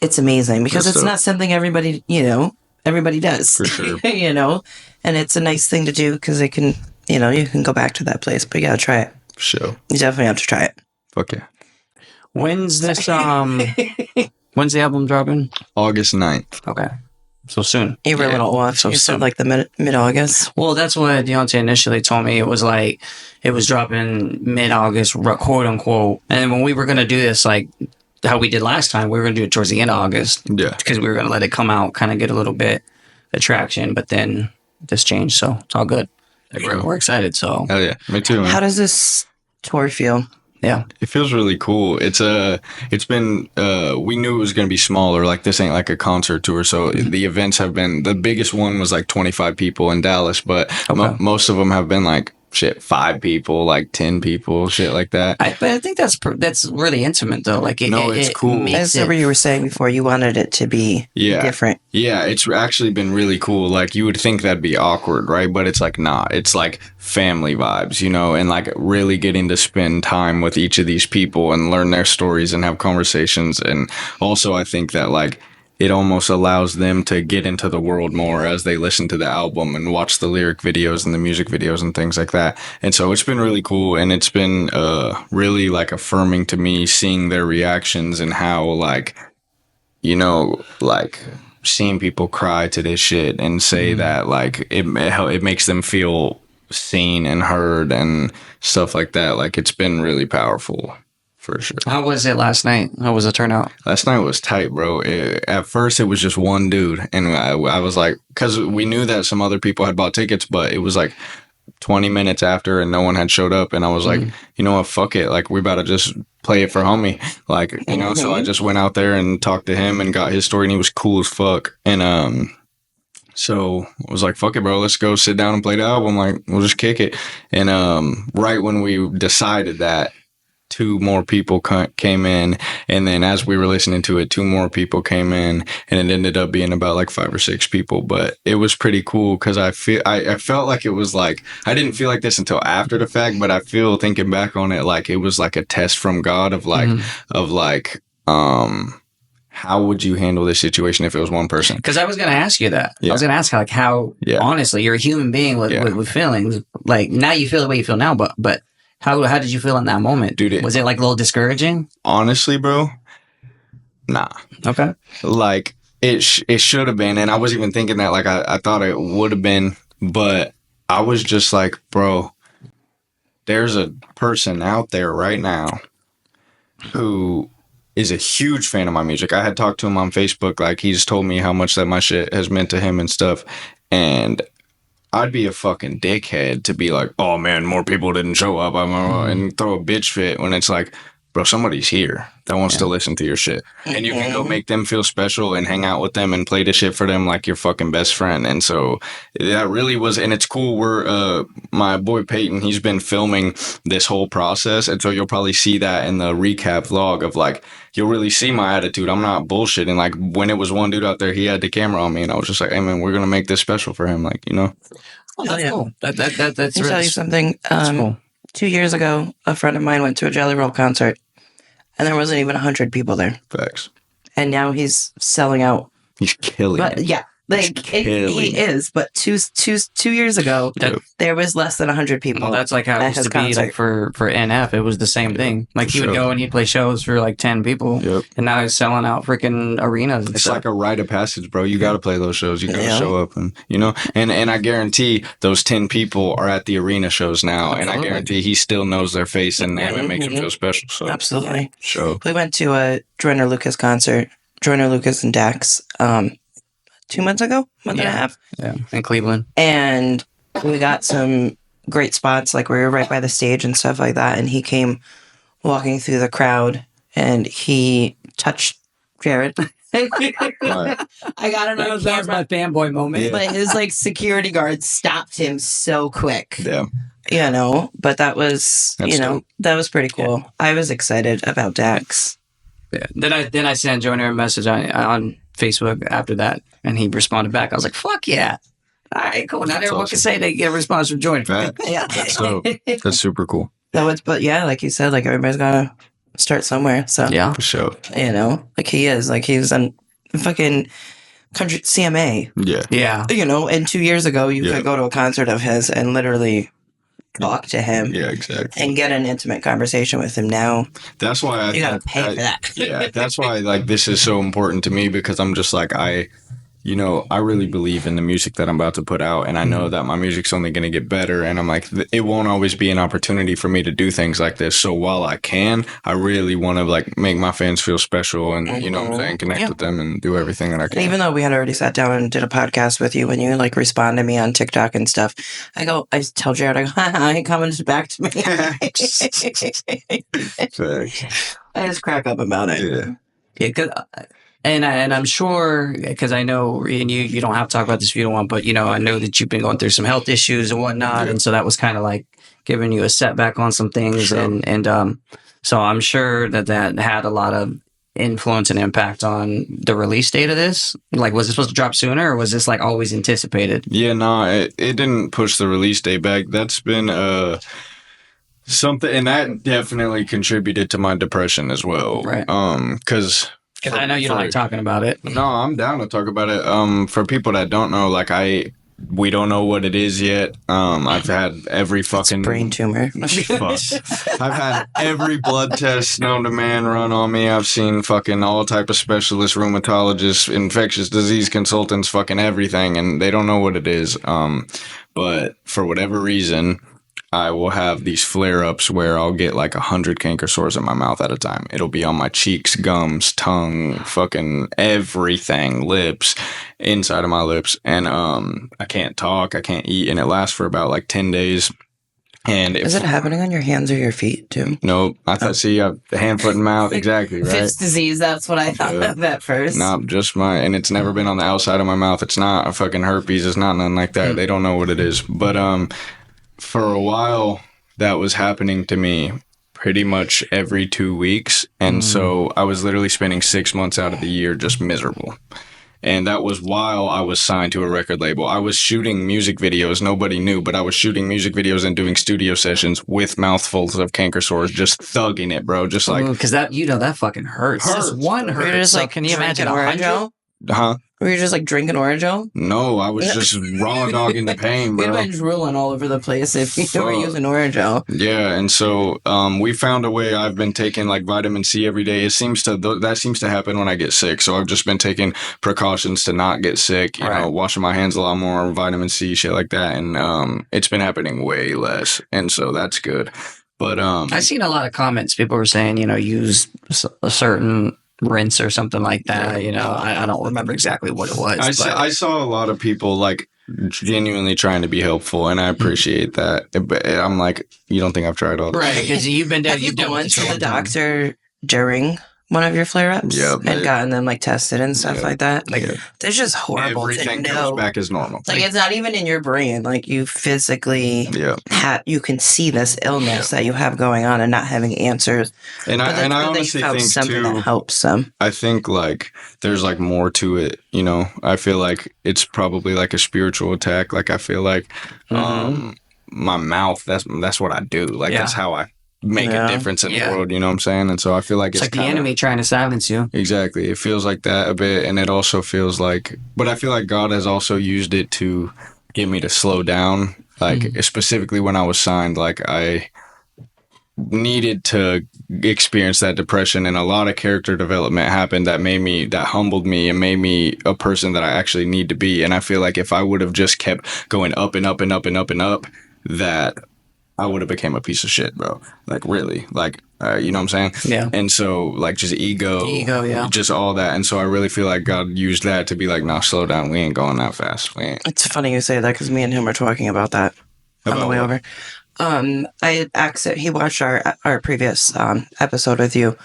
it's amazing because it's not something everybody does. For sure. And it's a nice thing to do because it can, you can go back to that place, but you gotta try it. Sure. You definitely have to try it. Fuck yeah. When's this, when's the album dropping? August 9th. Okay. So soon. You were a little off. So you said like the mid-August. Well, that's what Deontay initially told me. It was like, it was dropping mid-August, quote unquote. And when we were going to do this, like how we did last time, we were going to do it towards the end of August. Yeah. Because we were going to let it come out, kind of get a little bit of traction. But then this changed. So it's all good. We're excited. So. Hell yeah. Me too, man. How does this tour feel? Yeah. It feels really cool. It's been, we knew it was going to be smaller. Like this ain't like a concert tour. So the events have been, the biggest one was like 25 people in Dallas, but most of them have been like shit, 5 people, like 10 people, shit like that. But I think that's really intimate though. Like it's cool. That's what you were saying before. You wanted it to be different. Yeah, it's actually been really cool. Like you would think that'd be awkward, right? But it's like not. It's like family vibes, you know, and like really getting to spend time with each of these people and learn their stories and have conversations. And also I think that like it almost allows them to get into the world more as they listen to the album and watch the lyric videos and the music videos and things like that. And so it's been really cool, and it's been really like affirming to me seeing their reactions and how like, you know, like seeing people cry to this shit and say that like it makes them feel seen and heard and stuff like that. Like it's been really powerful. For sure. How was it last night? How was the turnout? Last night was tight, bro. At first, it was just one dude. And I was like, because we knew that some other people had bought tickets, but it was like 20 minutes after and no one had showed up. And I was like, you know what? Fuck it. Like, we about to just play it for homie. Like, you know, so I just went out there and talked to him and got his story. And he was cool as fuck. And, so I was like, fuck it, bro. Let's go sit down and play the album. Like, we'll just kick it. And right when we decided that, 2 more people came in, and then as we were listening to it, 2 more people came in, and it ended up being about like 5 or 6 people. But it was pretty cool because I felt like it was like, I didn't feel like this until after the fact, but I feel thinking back on it like it was like a test from God of like how would you handle this situation if it was one person? Because I was going to ask you that. I was going to ask how honestly, you're a human being with feelings. Like now you feel the way you feel now, but how did you feel in that moment? Dude, was it like a little discouraging? Honestly, bro, nah. Okay. Like it should have been, and I was even thinking that like I thought it would have been, but I was just like, bro, there's a person out there right now who is a huge fan of my music. I had talked to him on Facebook, like he's told me how much that my shit has meant to him and stuff, and I'd be a fucking dickhead to be like, oh man, more people didn't show up, and throw a bitch fit when it's like, bro, somebody's here that wants to listen to your shit. And you can go make them feel special and hang out with them and play the shit for them like your fucking best friend. And so that really was, and it's cool. My boy Peyton, he's been filming this whole process. And so you'll probably see that in the recap vlog of like, you'll really see my attitude. I'm not bullshitting. Like when it was one dude out there, he had the camera on me and I was just like, hey man, we're going to make this special for him. Like, you know. Oh, that's cool. That's Let me tell you something. Cool. 2 years ago, a friend of mine went to a Jelly Roll concert, and there wasn't even 100 people there. Facts. And now he's selling out. He's killing it. Yeah, like he is. But two years ago, there was less than 100 people. Well, that's like how it used to be. Like for NF, it was the same thing. Like he would go and he'd play shows for like 10 people, and now he's selling out freaking arenas. It's like a rite of passage, bro. You got to play those shows. You got to show up, and you know. And I guarantee those 10 people are at the arena shows now, and I guarantee he still knows their face, and it makes him feel special. So absolutely. So we went to a Joyner Lucas concert. Joyner Lucas and Dax. 2 months ago, month and a half. Yeah, in Cleveland. And we got some great spots, like we were right by the stage and stuff like that. And he came walking through the crowd and he touched Jared. I got it. That was my fanboy moment. But his like security guard stopped him so quick. Yeah. You know, but that was, dope. That was pretty cool. Yeah. I was excited about Dax. Yeah. Then I sent Joyner a message on Facebook after that, and he responded back. I was like, "Fuck yeah! All right, cool." Not everyone can say they get a response from Joyner. Yeah, that's super cool. But yeah, like you said, like everybody's gotta start somewhere. So yeah, for sure. You know, like he was on fucking country CMA. Yeah. You know, and 2 years ago, you could go to a concert of his and literally talk to him. Yeah, exactly. And get an intimate conversation with him. Now that's why you gotta pay for that. Yeah, that's why like this is so important to me, because I'm just like I really believe in the music that I'm about to put out, and I know that my music's only going to get better, and I'm like, it won't always be an opportunity for me to do things like this. So while I can, I really want to like make my fans feel special and, you know what I'm saying, connect with them and do everything that I can. Even though we had already sat down and did a podcast with you, when you like respond to me on TikTok and stuff, I tell Jared, I go, I ain't coming back to me. I just crack up about it. Yeah, cause, and I'm sure, because I know, and you don't have to talk about this if you don't want, but, you know, I know that you've been going through some health issues and whatnot, and so that was kind of like given you a setback on some things. Sure. And so I'm sure that had a lot of influence and impact on the release date of this. Like, was it supposed to drop sooner, or was this like always anticipated? Yeah, no, it didn't push the release date back. That's been something, and that definitely contributed to my depression as well. Right. Because I know you don't like talking about it. No, I'm down to talk about it. For people that don't know, like we don't know what it is yet. I've had every fucking brain tumor. Fuck. I've had every blood test known to man run on me. I've seen fucking all type of specialists, rheumatologists, infectious disease consultants, fucking everything, and they don't know what it is. But for whatever reason, I will have these flare-ups where I'll get like 100 canker sores in my mouth at a time. It'll be on my cheeks, gums, tongue, fucking everything, lips, inside of my lips. And I can't talk, I can't eat, and it lasts for about like 10 days. And is it happening on your hands or your feet too? Nope. I thought, see, hand, foot, and mouth. Exactly, right? Fitz disease, that's what I thought of at first. Nope, just and it's never been on the outside of my mouth. It's not a fucking herpes. It's not nothing like that. They don't know what it is. But for a while, that was happening to me pretty much every 2 weeks. And so I was literally spending 6 months out of the year just miserable. And that was while I was signed to a record label. I was shooting music videos. Nobody knew, but I was shooting music videos and doing studio sessions with mouthfuls of canker sores, just thugging it, bro. Just like, because that fucking hurts. Just one hurts. You're just so like, can you imagine 100? huh? Were you just like drinking Orajel? No, I was just raw dogging the pain, bro. You'd been drooling all over the place if you were using Orajel. Yeah, and so we found a way. I've been taking like vitamin C every day. That seems to happen when I get sick. So I've just been taking precautions to not get sick. You know, washing my hands a lot more, vitamin C, shit like that, and it's been happening way less, and so that's good. But I've seen a lot of comments. People were saying, use a certain rinse or something like that. I don't remember exactly what it was. I saw a lot of people like genuinely trying to be helpful, and I appreciate that. But I'm like, you don't think I've tried all this? Right, because you've been Have you gone to the doctor during one of your flare-ups? Yep. And gotten them like tested and stuff like that? Like, they're just horrible. Everything to know. comes back as normal. Like it's not even in your brain. Like you physically you can see this illness that you have going on and not having answers. And I honestly think something too, that helps them. I think like there's like more to it. I feel like it's probably like a spiritual attack. Like I feel like my mouth. That's what I do. Like that's how I make a difference in the world, you know what I'm saying? And so I feel like it's like the enemy trying to silence you. Exactly. It feels like that a bit, and it also feels like, but I feel like God has also used it to get me to slow down. Like specifically when I was signed, like I needed to experience that depression, and a lot of character development happened that humbled me and made me a person that I actually need to be. And I feel like if I would have just kept going up and up and up and up and up, that I would have became a piece of shit, bro. Like really, like you know what I'm saying? Yeah. And so like just ego, just all that. And so I really feel like God used that to be like, nah, slow down. We ain't going that fast. It's funny you say that because me and him were talking about that on the way over. He watched our previous episode with you,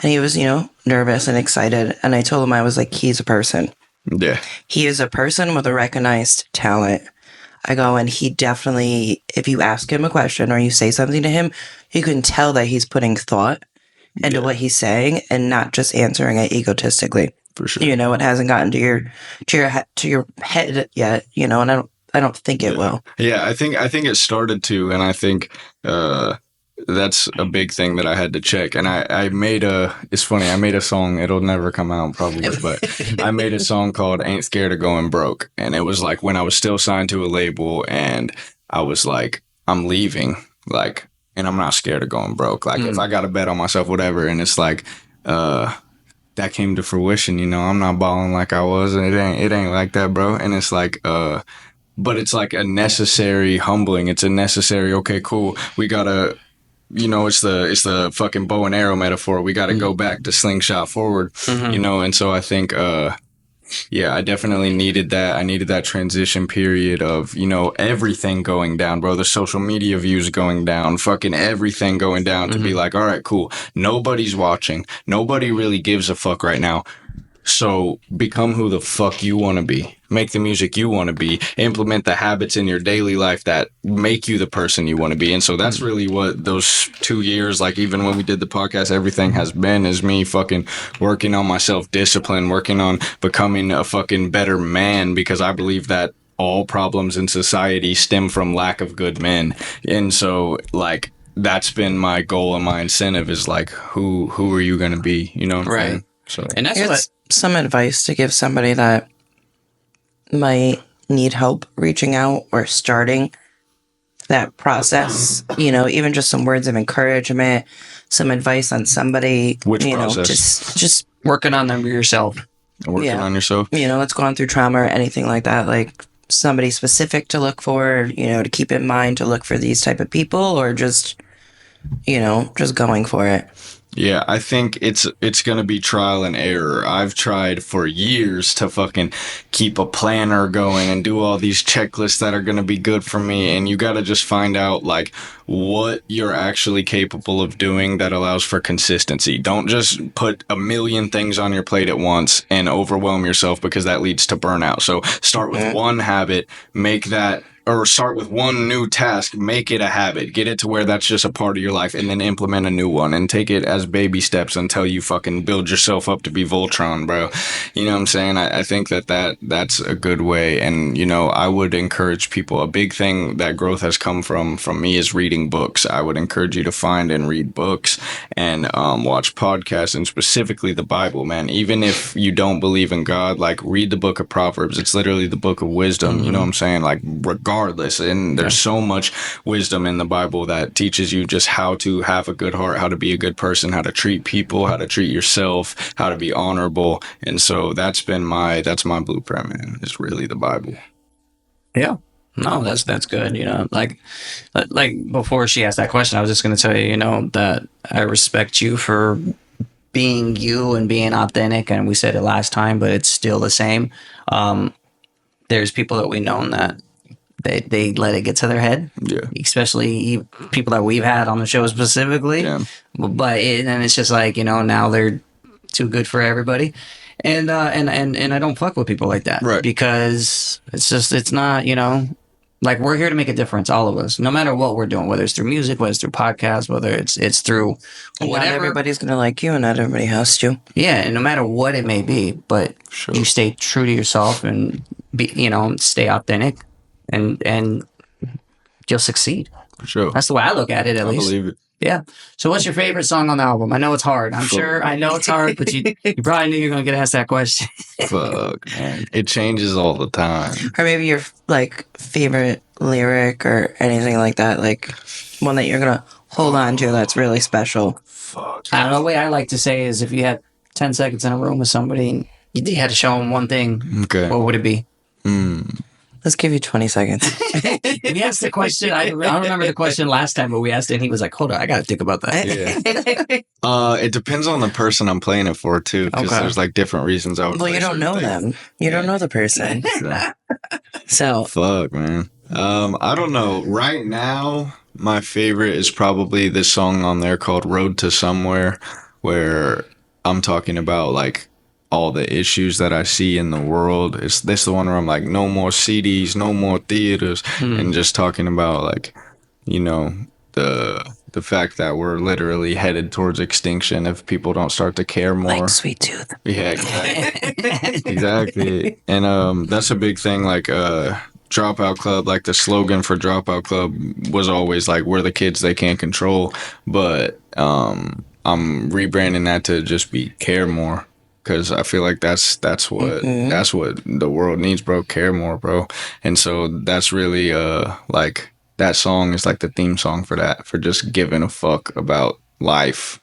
and he was nervous and excited. And I told him I was like, he's a person. Yeah. He is a person with a recognized talent. I go, and he definitely, if you ask him a question or you say something to him, you can tell that he's putting thought into what he's saying and not just answering it egotistically. For sure. It hasn't gotten to your head yet, and I don't think it will. Yeah, I think it started to, and I think that's a big thing that I had to check. And it's funny, I made a song, it'll never come out probably, but I made a song called Ain't Scared of Going Broke. And it was like when I was still signed to a label, and I was like, I'm leaving, like, and I'm not scared of going broke. Like if I got to bet on myself, whatever. And it's like, that came to fruition, I'm not balling like I was, and it ain't like that, bro. And it's like, but it's like a necessary humbling. It's a necessary, okay, cool. We gotta, it's the fucking bow and arrow metaphor. We got to go back to slingshot forward, and so I think, I definitely needed that. I needed that transition period of, everything going down, bro. The social media views going down, fucking everything going down to be like, all right, cool. Nobody's watching. Nobody really gives a fuck right now. So become who the fuck you want to be. make the music you want to be, implement the habits in your daily life that make you the person you want to be. And so that's really what those 2 years, like even when we did the podcast, everything has been, is me fucking working on my self-discipline, working on becoming a fucking better man, because I believe that all problems in society stem from lack of good men. And so like that's been my goal and my incentive, is like who are you going to be, you know what I'm Right. saying? So And that's Here's what. some advice to give somebody that might need help reaching out or starting that process. You know, even just some words of encouragement, some advice on somebody. Which you know, process? just Working on them yourself. working yeah. on yourself. you know, that's gone through trauma or anything like that. Like somebody specific to look for. You know, to keep in mind to look for these type of people, or just just going for it. Yeah, I think it's going to be trial and error. I've tried for years to fucking keep a planner going and do all these checklists that are going to be good for me. And you got to just find out like what you're actually capable of doing that allows for consistency. Don't just put a million things on your plate at once and overwhelm yourself, because that leads to burnout. So start with one habit, make that, or start with one new task, make it a habit, get it to where that's just a part of your life, and then implement a new one and take it as baby steps until you fucking build yourself up to be Voltron, bro. You know what I'm saying? I think that's a good way. And, I would encourage people, a big thing that growth has come from me is reading books. I would encourage you to find and read books and watch podcasts, and specifically the Bible, man. Even if you don't believe in God, like read the book of Proverbs. It's literally the book of wisdom. You know what I'm saying? Like regardless. And there's so much wisdom in the Bible that teaches you just how to have a good heart, how to be a good person, how to treat people, how to treat yourself, how to be honorable. And so that's my blueprint, man. It's really the Bible. Yeah. No, that's good. Like before she asked that question, I was just going to tell you, that I respect you for being you and being authentic. And we said it last time, but it's still the same. There's people that we know that they let it get to their head. Yeah. Especially people that we've had on the show specifically. Yeah. But it's just like, now they're too good for everybody. And I don't fuck with people like that. Right. Because it's not, like we're here to make a difference, all of us, no matter what we're doing, whether it's through music, whether it's through podcasts, whether it's through whatever. Not everybody's going to like you, and not everybody has to. Yeah. And no matter what it may be, but you stay true to yourself and be, stay authentic. And you'll succeed. For sure. That's the way I look at it, at least. I believe it. Yeah. So what's your favorite song on the album? I know it's hard. I know it's hard, but you probably knew you were going to get asked that question. Fuck, man. It changes all the time. Or maybe your favorite lyric or anything like that, like one that you're going to hold on to that's really special. Fuck. I don't know. The way I like to say is if you had 10 seconds in a room with somebody and you had to show them one thing, what would it be? Let's give you 20 seconds. We asked the question. I don't remember the question last time, but we asked it and he was like, hold on, I got to think about that. Yeah. It depends on the person I'm playing it for, too, because there's different reasons I would Well, you don't know them. You don't know the person. So. Fuck, man. I don't know. Right now, my favorite is probably this song on there called Road to Somewhere, where I'm talking about, all the issues that I see in the world. It's this the one where I'm like, no more CDs, no more theaters, and just talking about the fact that we're literally headed towards extinction if people don't start to care more. Like Sweet Tooth. Yeah, exactly. Exactly. And that's a big thing. Dropout Klub, the slogan for Dropout Klub was always we're the kids they can't control, but I'm rebranding that to just be care more. Because I feel like that's what the world needs, bro. Care more, bro. And so that's really that song is the theme song for that, for just giving a fuck about life.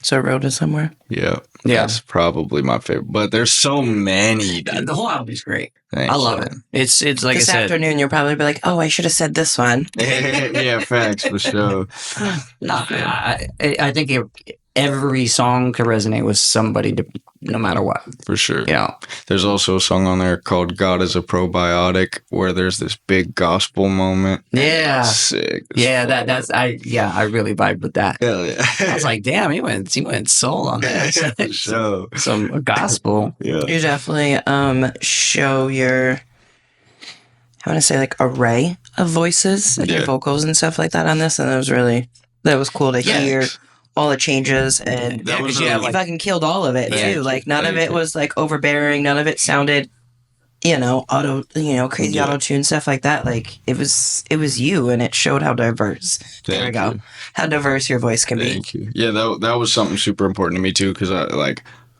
So Road to Somewhere? Yeah. That's probably my favorite. But there's so many. The whole album is great. Thanks, I love it. It's like this I said. afternoon, you'll probably be like, oh, I should have said this one. Yeah, facts, for sure. No, I think every song could resonate with somebody no matter what. For sure. Yeah. There's also a song on there called God is a Probiotic where there's this big gospel moment. Yeah. Sick. Yeah, I really vibe with that. Hell yeah. I was like, damn, he went soul on that. For sure. Some gospel. Yeah. You definitely show your, I want to say, like, array of voices and your vocals and stuff like that on this, and that was cool to hear all the changes, and That was you fucking killed all of it too. Like, none of it was like overbearing. None of it sounded, crazy auto tune stuff like that. Like, it was you, and it showed how diverse. There we go. How diverse your voice can be. Thank you. Yeah, that was something super important to me too, because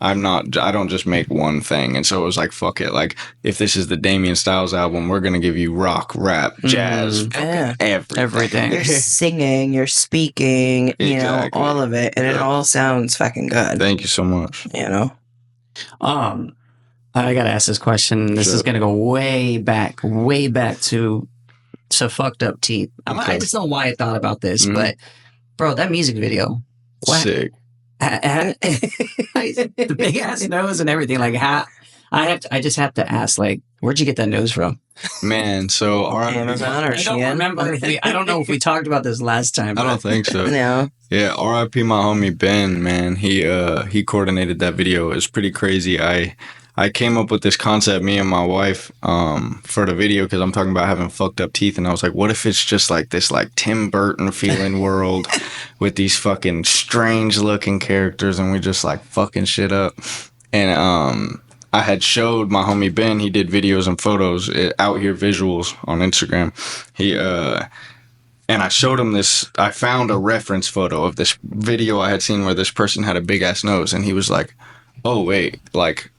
I don't just make one thing. And so it was like, fuck it. Like, if this is the Damien Styles album, we're going to give you rock, rap, jazz, everything. You're singing, you're speaking, all of it. And it all sounds fucking good. Thank you so much. I got to ask this question. This is going to go way back to Fucked Up Teeth. Okay. I just don't know why I thought about this, but bro, that music video. What? Sick. The big ass nose and everything. Like, I just have to ask, like, where'd you get that nose from? Man, so Amazon or I don't remember. I don't know if we talked about this last time. I don't think so. No. Yeah, R.I.P. my homie Ben, man. He coordinated that video. It was pretty crazy. I came up with this concept, me and my wife, for the video, because I'm talking about having fucked up teeth, and I was like, what if it's just like this, like, Tim Burton feeling world with these fucking strange looking characters, and we just like fucking shit up. And I had showed my homie Ben, he did videos and photos, Out Here Visuals on Instagram. And I showed him this. I found a reference photo of this video I had seen where this person had a big ass nose, and he was like, oh wait, like,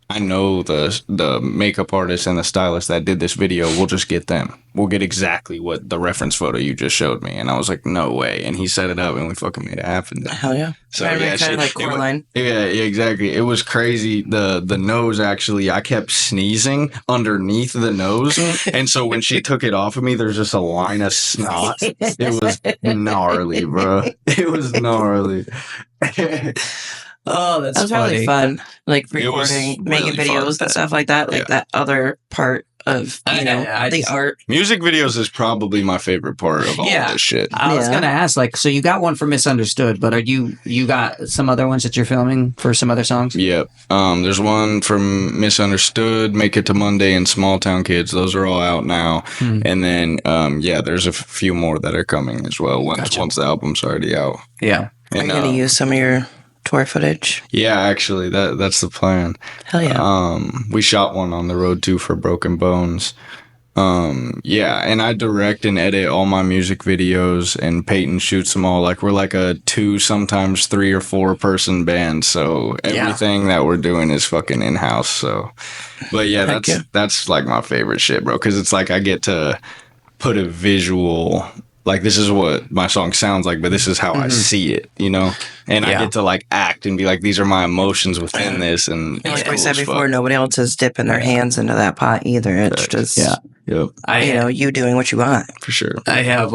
I know the makeup artist and the stylist that did this video. We'll just get them. We'll get exactly what the reference photo you just showed me. And I was like, no way. And he set it up, and we fucking made it happen. Hell yeah. So kind yeah, of like Coraline. Yeah, exactly. It was crazy. The nose, actually, I kept sneezing underneath the nose, and so when she took it off of me, there's just a line of snot. It was gnarly, bro. It was gnarly. Oh, that was really fun. Like, recording, making really videos and stuff like that. Like, that other part of, the art. Music videos is probably my favorite part of all this shit. I was going to ask, like, so you got one for Misunderstood, but you got some other ones that you're filming for some other songs? Yep. There's one from Misunderstood, Make It to Monday, and Small Town Kids. Those are all out now. And then, there's a few more that are coming as well once the album's already out. Yeah. Are you going to use some of your tour footage? Yeah, actually, that's the plan. Hell yeah. We shot one on the road too for Broken Bones. And I direct and edit all my music videos, and Peyton shoots them all. Like, we're like a 2, sometimes 3 or 4 person band, so everything that we're doing is fucking in-house. So, but yeah, that's like my favorite shit, bro, because it's like I get to put a visual. Like, this is what my song sounds like, but this is how I see it, And I get to, like, act and be like, these are my emotions within this. And like we said before, nobody else is dipping their hands into that pot either. It's just, you doing what you want. For sure. I have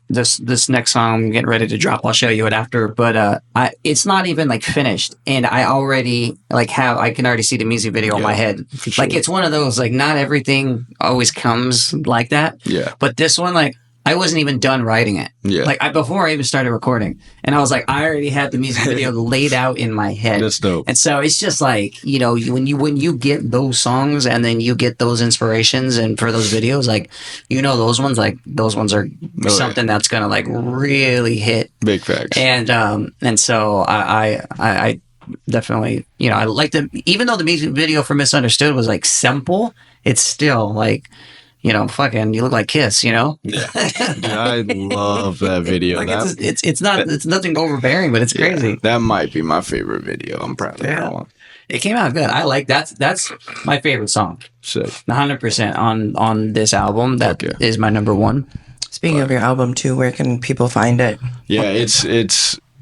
this next song I'm getting ready to drop. I'll show you it after, but it's not even, like, finished. And I already, like, I can already see the music video in my head. Sure. Like, it's one of those, like, not everything always comes like that. Yeah. But this one, like, I wasn't even done writing it. Yeah. Like, before I even started recording. And I was like, I already had the music video laid out in my head. That's dope. And so it's just like, when you get those songs and then you get those inspirations and for those videos, like, those ones are something that's going to, like, really hit. Big facts. And so I definitely, I like even though the music video for Misunderstood was, like, simple, it's still, like, fucking, you look like Kiss, Yeah. I love that video. Like, it's nothing overbearing, but it's crazy. That might be my favorite video. I'm proud of that one. It came out good. I like that's my favorite song. Sick. 100% on this album. That is my number one. Speaking of your album too, where can people find it? Yeah, it's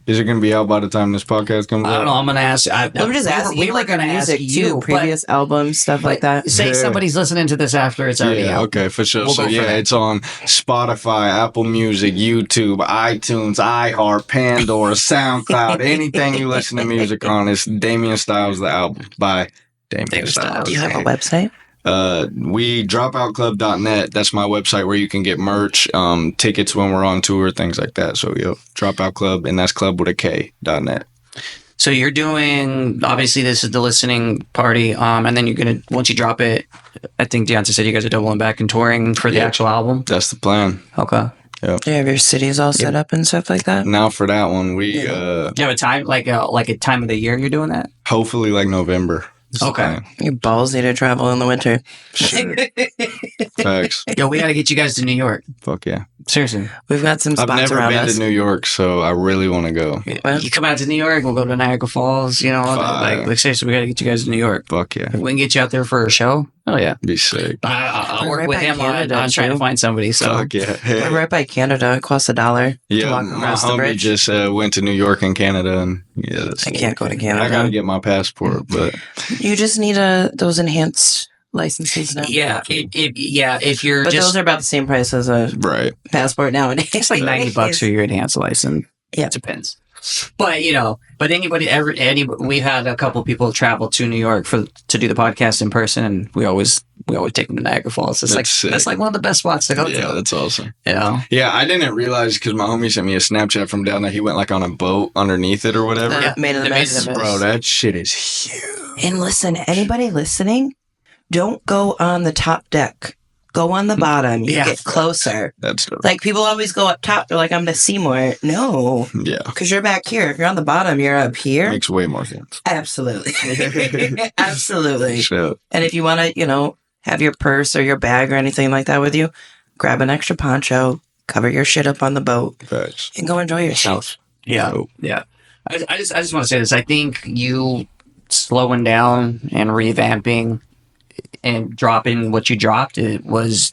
Is it going to be out by the time this podcast comes out? I don't know. I'm going to ask. I'm just asking. We were going to ask music you, too, previous albums, stuff like that. Say somebody's listening to this after it's already out. Okay, for sure. We'll So go for that. it's on Spotify, Apple Music, YouTube, iTunes, iHeart, Pandora, SoundCloud, anything you listen to music on. It's Damien Styles, the album by Damien Styles. Do you have a website? We dropoutklub.net. That's my website where you can get merch, tickets when we're on tour, things like that. So Dropout Klub, and that's club with a K.net. So you're doing, obviously this is the listening party, and then you're going to, once you drop it, I think Deontay said you guys are doubling back and touring for the actual album. That's the plan. Okay. Yep. Do you have your cities all set up and stuff like that? Now for that one, we Do you have a time, like a time of the year you're doing that? hopefully like November. Okay. Your balls need to travel in the winter. Sure. Facts. Yo, we got to get you guys to New York. Fuck yeah. Seriously. We've got some I've spots never around been us. to New York, so I really want to go. Well, You come out to New York, we'll go to Niagara Falls, you know, Fire. like seriously, we got to get you guys to New York. Fuck yeah. If we can get you out there for a show, oh yeah. Be sick. I'll We're work right with by him on Canada, trying to too. find somebody. So Fuck yeah. we're right by Canada. It costs $1 to Yeah, walk my across the homie bridge. just went to New York and Canada, and that's I can't go to I Canada. gotta get my passport, but You just need those enhanced licenses now. yeah, if you're But just those are about the same price as a right. passport nowadays. it's like $90 for your enhanced license. Yeah. It depends. But we've had a couple people travel to New York to do the podcast in person, and we always take them to Niagara Falls. That's sick. That's like one of the best spots to go Yeah, to. that's awesome. You know? Yeah, I didn't realize because my homie sent me a Snapchat from down there. He went like on a boat underneath it or whatever. The Maid of the the Maid of Mist. the Bro, that shit is huge. And listen, anybody listening, don't go on the top deck. Go on the bottom. You Yeah. get closer. That's Like people always go up top. They're like, I'm the Seymour. No, yeah, because you're back here. If you're on the bottom, you're up here. makes way more sense. Absolutely. Absolutely. Shit. And if you want to, have your purse or your bag or anything like that with you, grab an extra poncho, cover your shit up on the boat, Facts. and go enjoy yourself. Yeah. Dope. Yeah. I just want to say this. I think you slowing down and revamping and dropping what you dropped, it was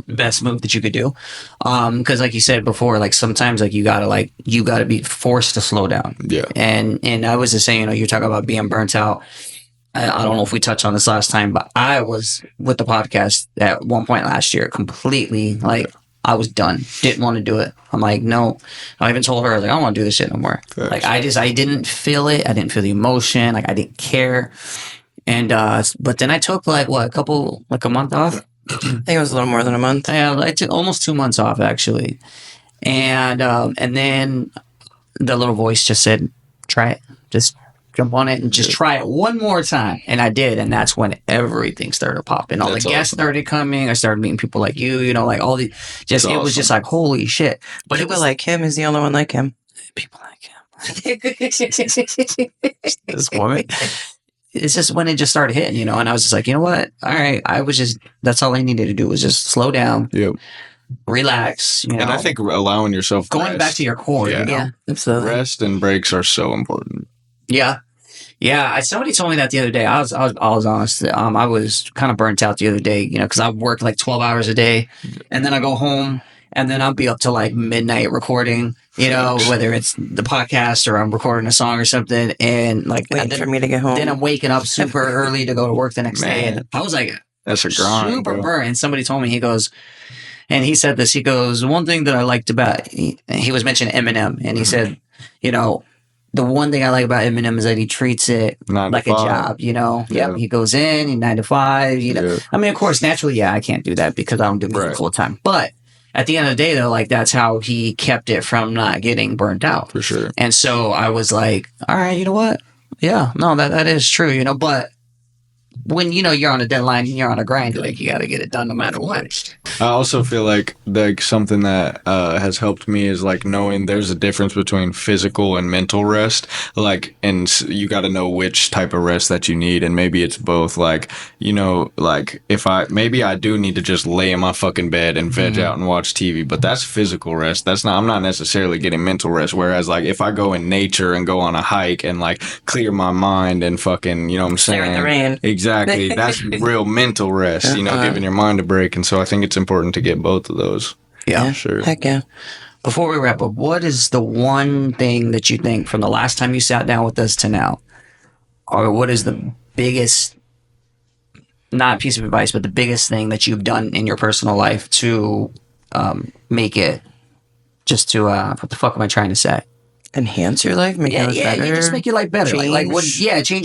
the best move that you could do. Because like you said before, like sometimes like you gotta be forced to slow down. Yeah. And I was just saying, you're talking about being burnt out. I don't know if we touched on this last time, but I was with the podcast at one point last year, completely like I was done. Didn't want to do it. I'm like, no. I even told her, I was like, I don't want to do this shit no more. Facts. Like I didn't feel it. I didn't feel the emotion. Like I didn't care. And but then I took like a month off. I think it was a little more than a month. Yeah, I took almost 2 months off actually. And then the little voice just said, try it. Just jump on it and just try it one more time. And I did. And that's when everything started popping. All That's the guests awesome. started coming. I started meeting people like you, like all the, just, That's it was just like, holy shit. But it People was like him. He's the only one like him. people like him. This woman. It's just when it just started hitting, and I was just like, you know what? All right. That's all I needed to do was just slow down, Yep. relax, And I think allowing yourself going rest. back to your core, Yeah. Yeah, absolutely. Rest and breaks are so important. Yeah. Yeah. Somebody told me that the other day. I was honest. I was kind of burnt out the other day, because I work like 12 hours a day and then I go home and then I'll be up to like midnight recording, whether it's the podcast or I'm recording a song or something. And like, Waiting for me to get home. then I'm waking up super early to go to work the next day. Man. And I was like, That's a grind. super bro. burnt. And somebody told me, he goes, and he said this, he goes, one thing that I liked about, he was mentioning Eminem, and he said, the one thing I like about Eminem is that he treats it 9 to like a 5. job, Yeah. Yep, he goes in, he 9 to 5, Yeah. I mean, of course, naturally, I can't do that because I don't do music Right. full time. But at the end of the day, though, like that's how he kept it from not getting burnt out. For sure. And so I was like, all right, you know what? Yeah, no, that is true, but when, you're on a deadline and you're on a grind, like you got to get it done no matter what. I also feel like something that has helped me is like knowing there's a difference between physical and mental rest. And you got to know which type of rest that you need, and maybe it's both. Like if I do need to just lay in my fucking bed and veg out and watch TV, but that's physical rest. I'm not necessarily getting mental rest. Whereas like if I go in nature and go on a hike and like clear my mind and fucking, you know what I'm saying? Stare at the rain. Exactly. That's real mental rest, giving your mind a break. And so I think it's important to get both of those. Yeah. Sure. Heck yeah. before we wrap up, what is the one thing that you think from the last time you sat down with us to now, or what is the biggest, not piece of advice, but the biggest thing that you've done in your personal life to make it, just to, what the fuck am I trying to say? Enhance your life, make it better. Just make your life better. Change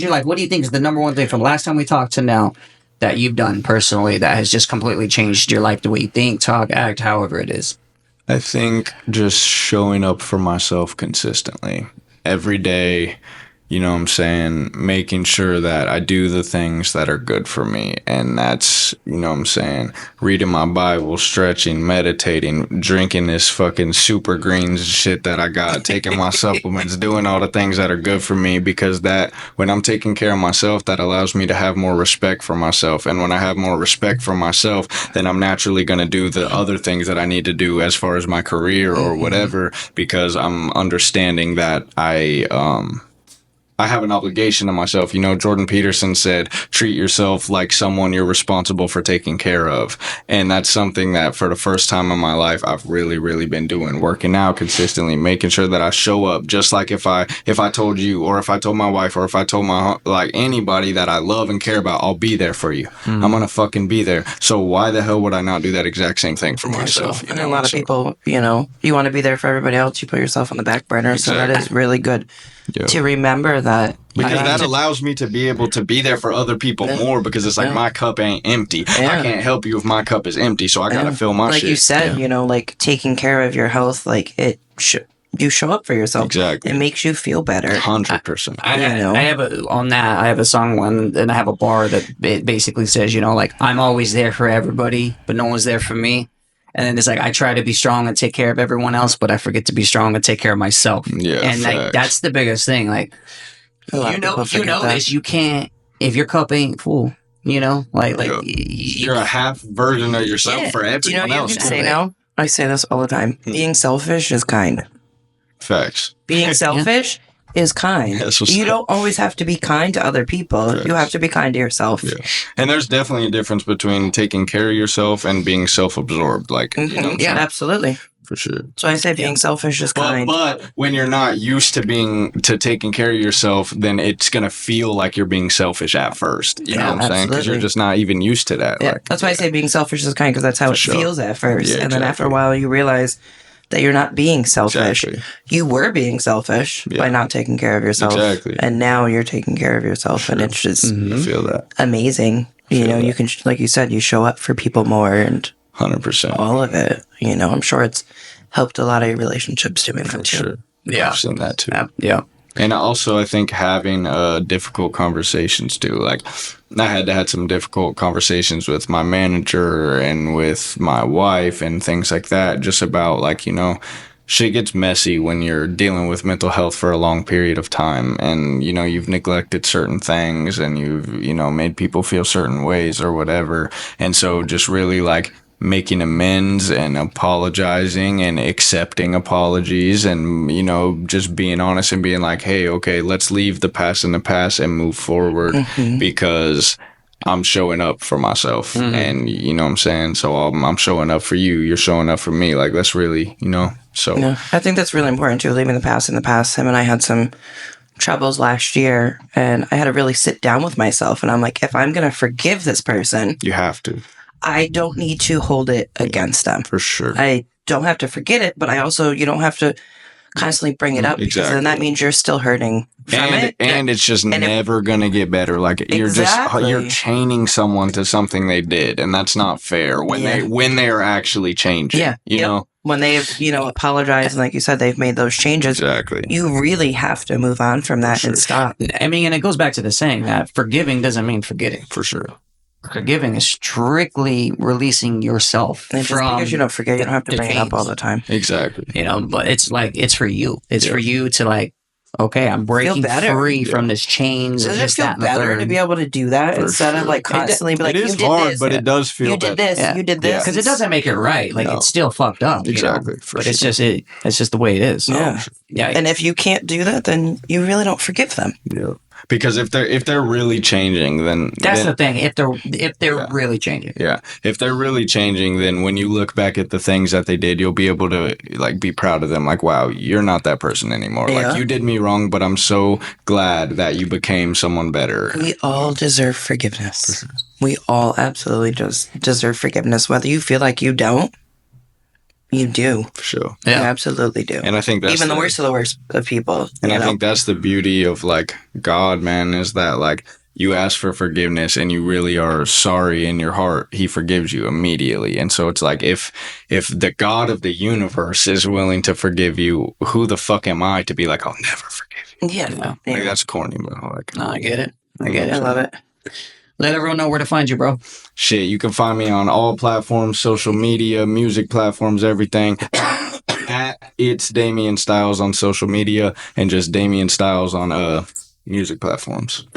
your life. What do you think is the number one thing from last time we talked to now that you've done personally that has just completely changed your life, the way you think, talk, act, however it is? I think just showing up for myself consistently every day, you know what I'm saying, making sure that I do the things that are good for me. And that's, you know what I'm saying, reading my Bible, stretching, meditating, drinking this fucking super greens shit that I got, taking my supplements, doing all the things that are good for me, because that, when I'm taking care of myself, that allows me to have more respect for myself. And when I have more respect for myself, then I'm naturally going to do the other things that I need to do as far as my career or whatever, because I'm understanding that I have an obligation to myself. You know, Jordan Peterson said, treat yourself like someone you're responsible for taking care of. And that's something that for the first time in my life, I've really, really been doing, working out consistently, making sure that I show up. Just like if I told you, or if I told my wife, or if I told anybody that I love and care about, I'll be there for you. I'm going to fucking be there. So why the hell would I not do that exact same thing for myself? And a lot of people, you know, you want to be there for everybody else. You put yourself on the back burner. Exactly. So that is really good to remember that. Because that allows me to be able to be there for other people more, because it's like my cup ain't empty. I can't help you if my cup is empty, so I gotta fill my shit. Like you said, you know, like taking care of your health, like you show up for yourself. Exactly. It makes you feel better. 100%. I have a song one, and I have a bar that it basically says, you know, like, I'm always there for everybody, but no one's there for me. And then it's like, I try to be strong and take care of everyone else, but I forget to be strong and take care of myself. Yeah, and like, that's the biggest thing. Like, you know this. You can't, if your cup ain't full, you know, you're a half version of yourself for everyone else. I say this all the time. Being selfish is kind. Facts. Being selfish is kind. You don't always have to be kind to other people. Yes. You have to be kind to yourself. Yeah. And there's definitely a difference between taking care of yourself and being self-absorbed. Like, you know, absolutely. For sure. So I say being selfish is kind. But when you're not used to taking care of yourself, then it's going to feel like you're being selfish at first. You know what I'm saying? Because you're just not even used to that. Yeah. That's why I say being selfish is kind, because that's how it feels at first. And then after a while, you realize that you're not being selfish. Exactly. You were being selfish by not taking care of yourself. Exactly. And now you're taking care of yourself. And it's just feel that. Amazing. You know, you can, like you said, you show up for people more, and 100%. All of it. You know, I'm sure it's helped a lot of your relationships doing that too. Sure. Yeah. I've seen that too. Yeah. And also, I think having difficult conversations too. Like, I had some difficult conversations with my manager and with my wife and things like that, just about, like, you know, shit gets messy when you're dealing with mental health for a long period of time, and, you know, you've neglected certain things, and you've, you know, made people feel certain ways or whatever. And so just really, like, making amends and apologizing and accepting apologies, and, you know, just being honest and being like, hey, okay, let's leave the past in the past and move forward, because I'm showing up for myself. And, you know what I'm saying? So I'm showing up for you. You're showing up for me. Like, that's really, you know, so. Yeah, I think that's really important too, leaving the past in the past. Him and I had some troubles last year, and I had to really sit down with myself, and I'm like, if I'm going to forgive this person, you have to. I don't need to hold it against them. For sure. I don't have to forget it, but you don't have to constantly bring it up, because then that means you're still hurting from it. And it's just never going to get better. Like, you're chaining someone to something they did, and that's not fair when they are actually changing. Yeah. You know? When they've, you know, apologized, and like you said, they've made those changes. Exactly. You really have to move on from that and stop. I mean, and it goes back to the saying that forgiving doesn't mean forgetting. For sure. Forgiving is strictly releasing yourself. And just because you don't forget, you don't have to bring it up all the time. Exactly. You know, but it's like, it's for you. It's for you to, like, okay, I'm breaking free from this chains. Does it feel better to be able to do that instead of, like, constantly be like, it is hard, but it does feel better. You did this. You did this. Because it doesn't make it right. Like, it's still fucked up. Exactly. You know? But it's just the way it is. Yeah. Yeah. And if you can't do that, then you really don't forgive them. Yeah. Because if they're really changing, then That's the thing. If they're really changing. Yeah. If they're really changing, then when you look back at the things that they did, you'll be able to like be proud of them. Like, wow, you're not that person anymore. Yeah. Like, you did me wrong, but I'm so glad that you became someone better. We all deserve forgiveness. We all absolutely just deserve forgiveness. Whether you feel like you don't, you do. For sure. Yeah. You absolutely do. And I think that's even the worst of the worst of people. And I think that's the beauty of like God, man, is that like you ask for forgiveness and you really are sorry in your heart, he forgives you immediately. And so it's like if the God of the universe is willing to forgive you, who the fuck am I to be like, I'll never forgive you? Yeah. No. Like, that's corny, bro. Like, No, I get it. I love it. Let everyone know where to find you, bro. Shit, you can find me on all platforms, social media, music platforms, everything. At It's Damien Styles on social media and just Damien Styles on music platforms.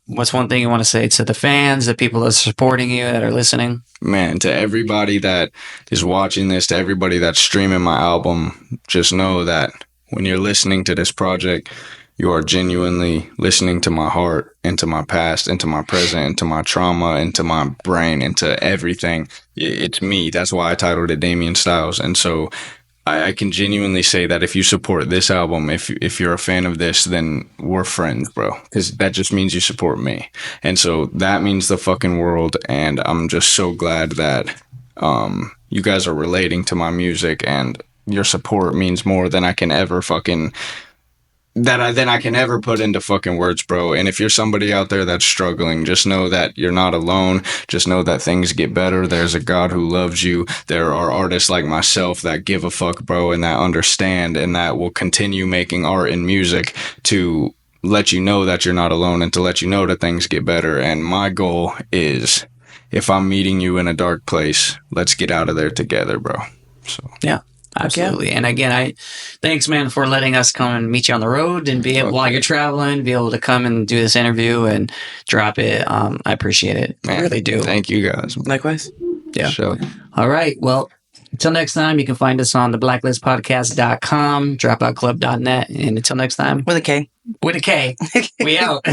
What's one thing you want to say to the fans, the people that are supporting you, that are listening? Man, to everybody that is watching this, to everybody that's streaming my album, just know that when you're listening to this project, you are genuinely listening to my heart, into my past, into my present, into my trauma, into my brain, into everything. It's me. That's why I titled it Damien Styles. And so I can genuinely say that if you support this album, if you're a fan of this, then we're friends, bro. Because that just means you support me. And so that means the fucking world. And I'm just so glad that you guys are relating to my music, and your support means more than I can ever fucking... I can ever put into fucking words, bro. And if you're somebody out there that's struggling, just know that you're not alone. Just know that things get better. There's a God who loves you. There are artists like myself that give a fuck, bro, and that understand and that will continue making art and music to let you know that you're not alone and to let you know that things get better. And my goal is, if I'm meeting you in a dark place, let's get out of there together, bro. So yeah. Absolutely. And again, thanks, man, for letting us come and meet you on the road and be able, while you're traveling, be able to come and do this interview and drop it. I appreciate it. Man, I really do. Thank you guys. Likewise. Yeah. Sure. All right. Well, until next time, you can find us on theblacklistpodcast.com, dropoutklub.net. And until next time. With a K. With a K. We out.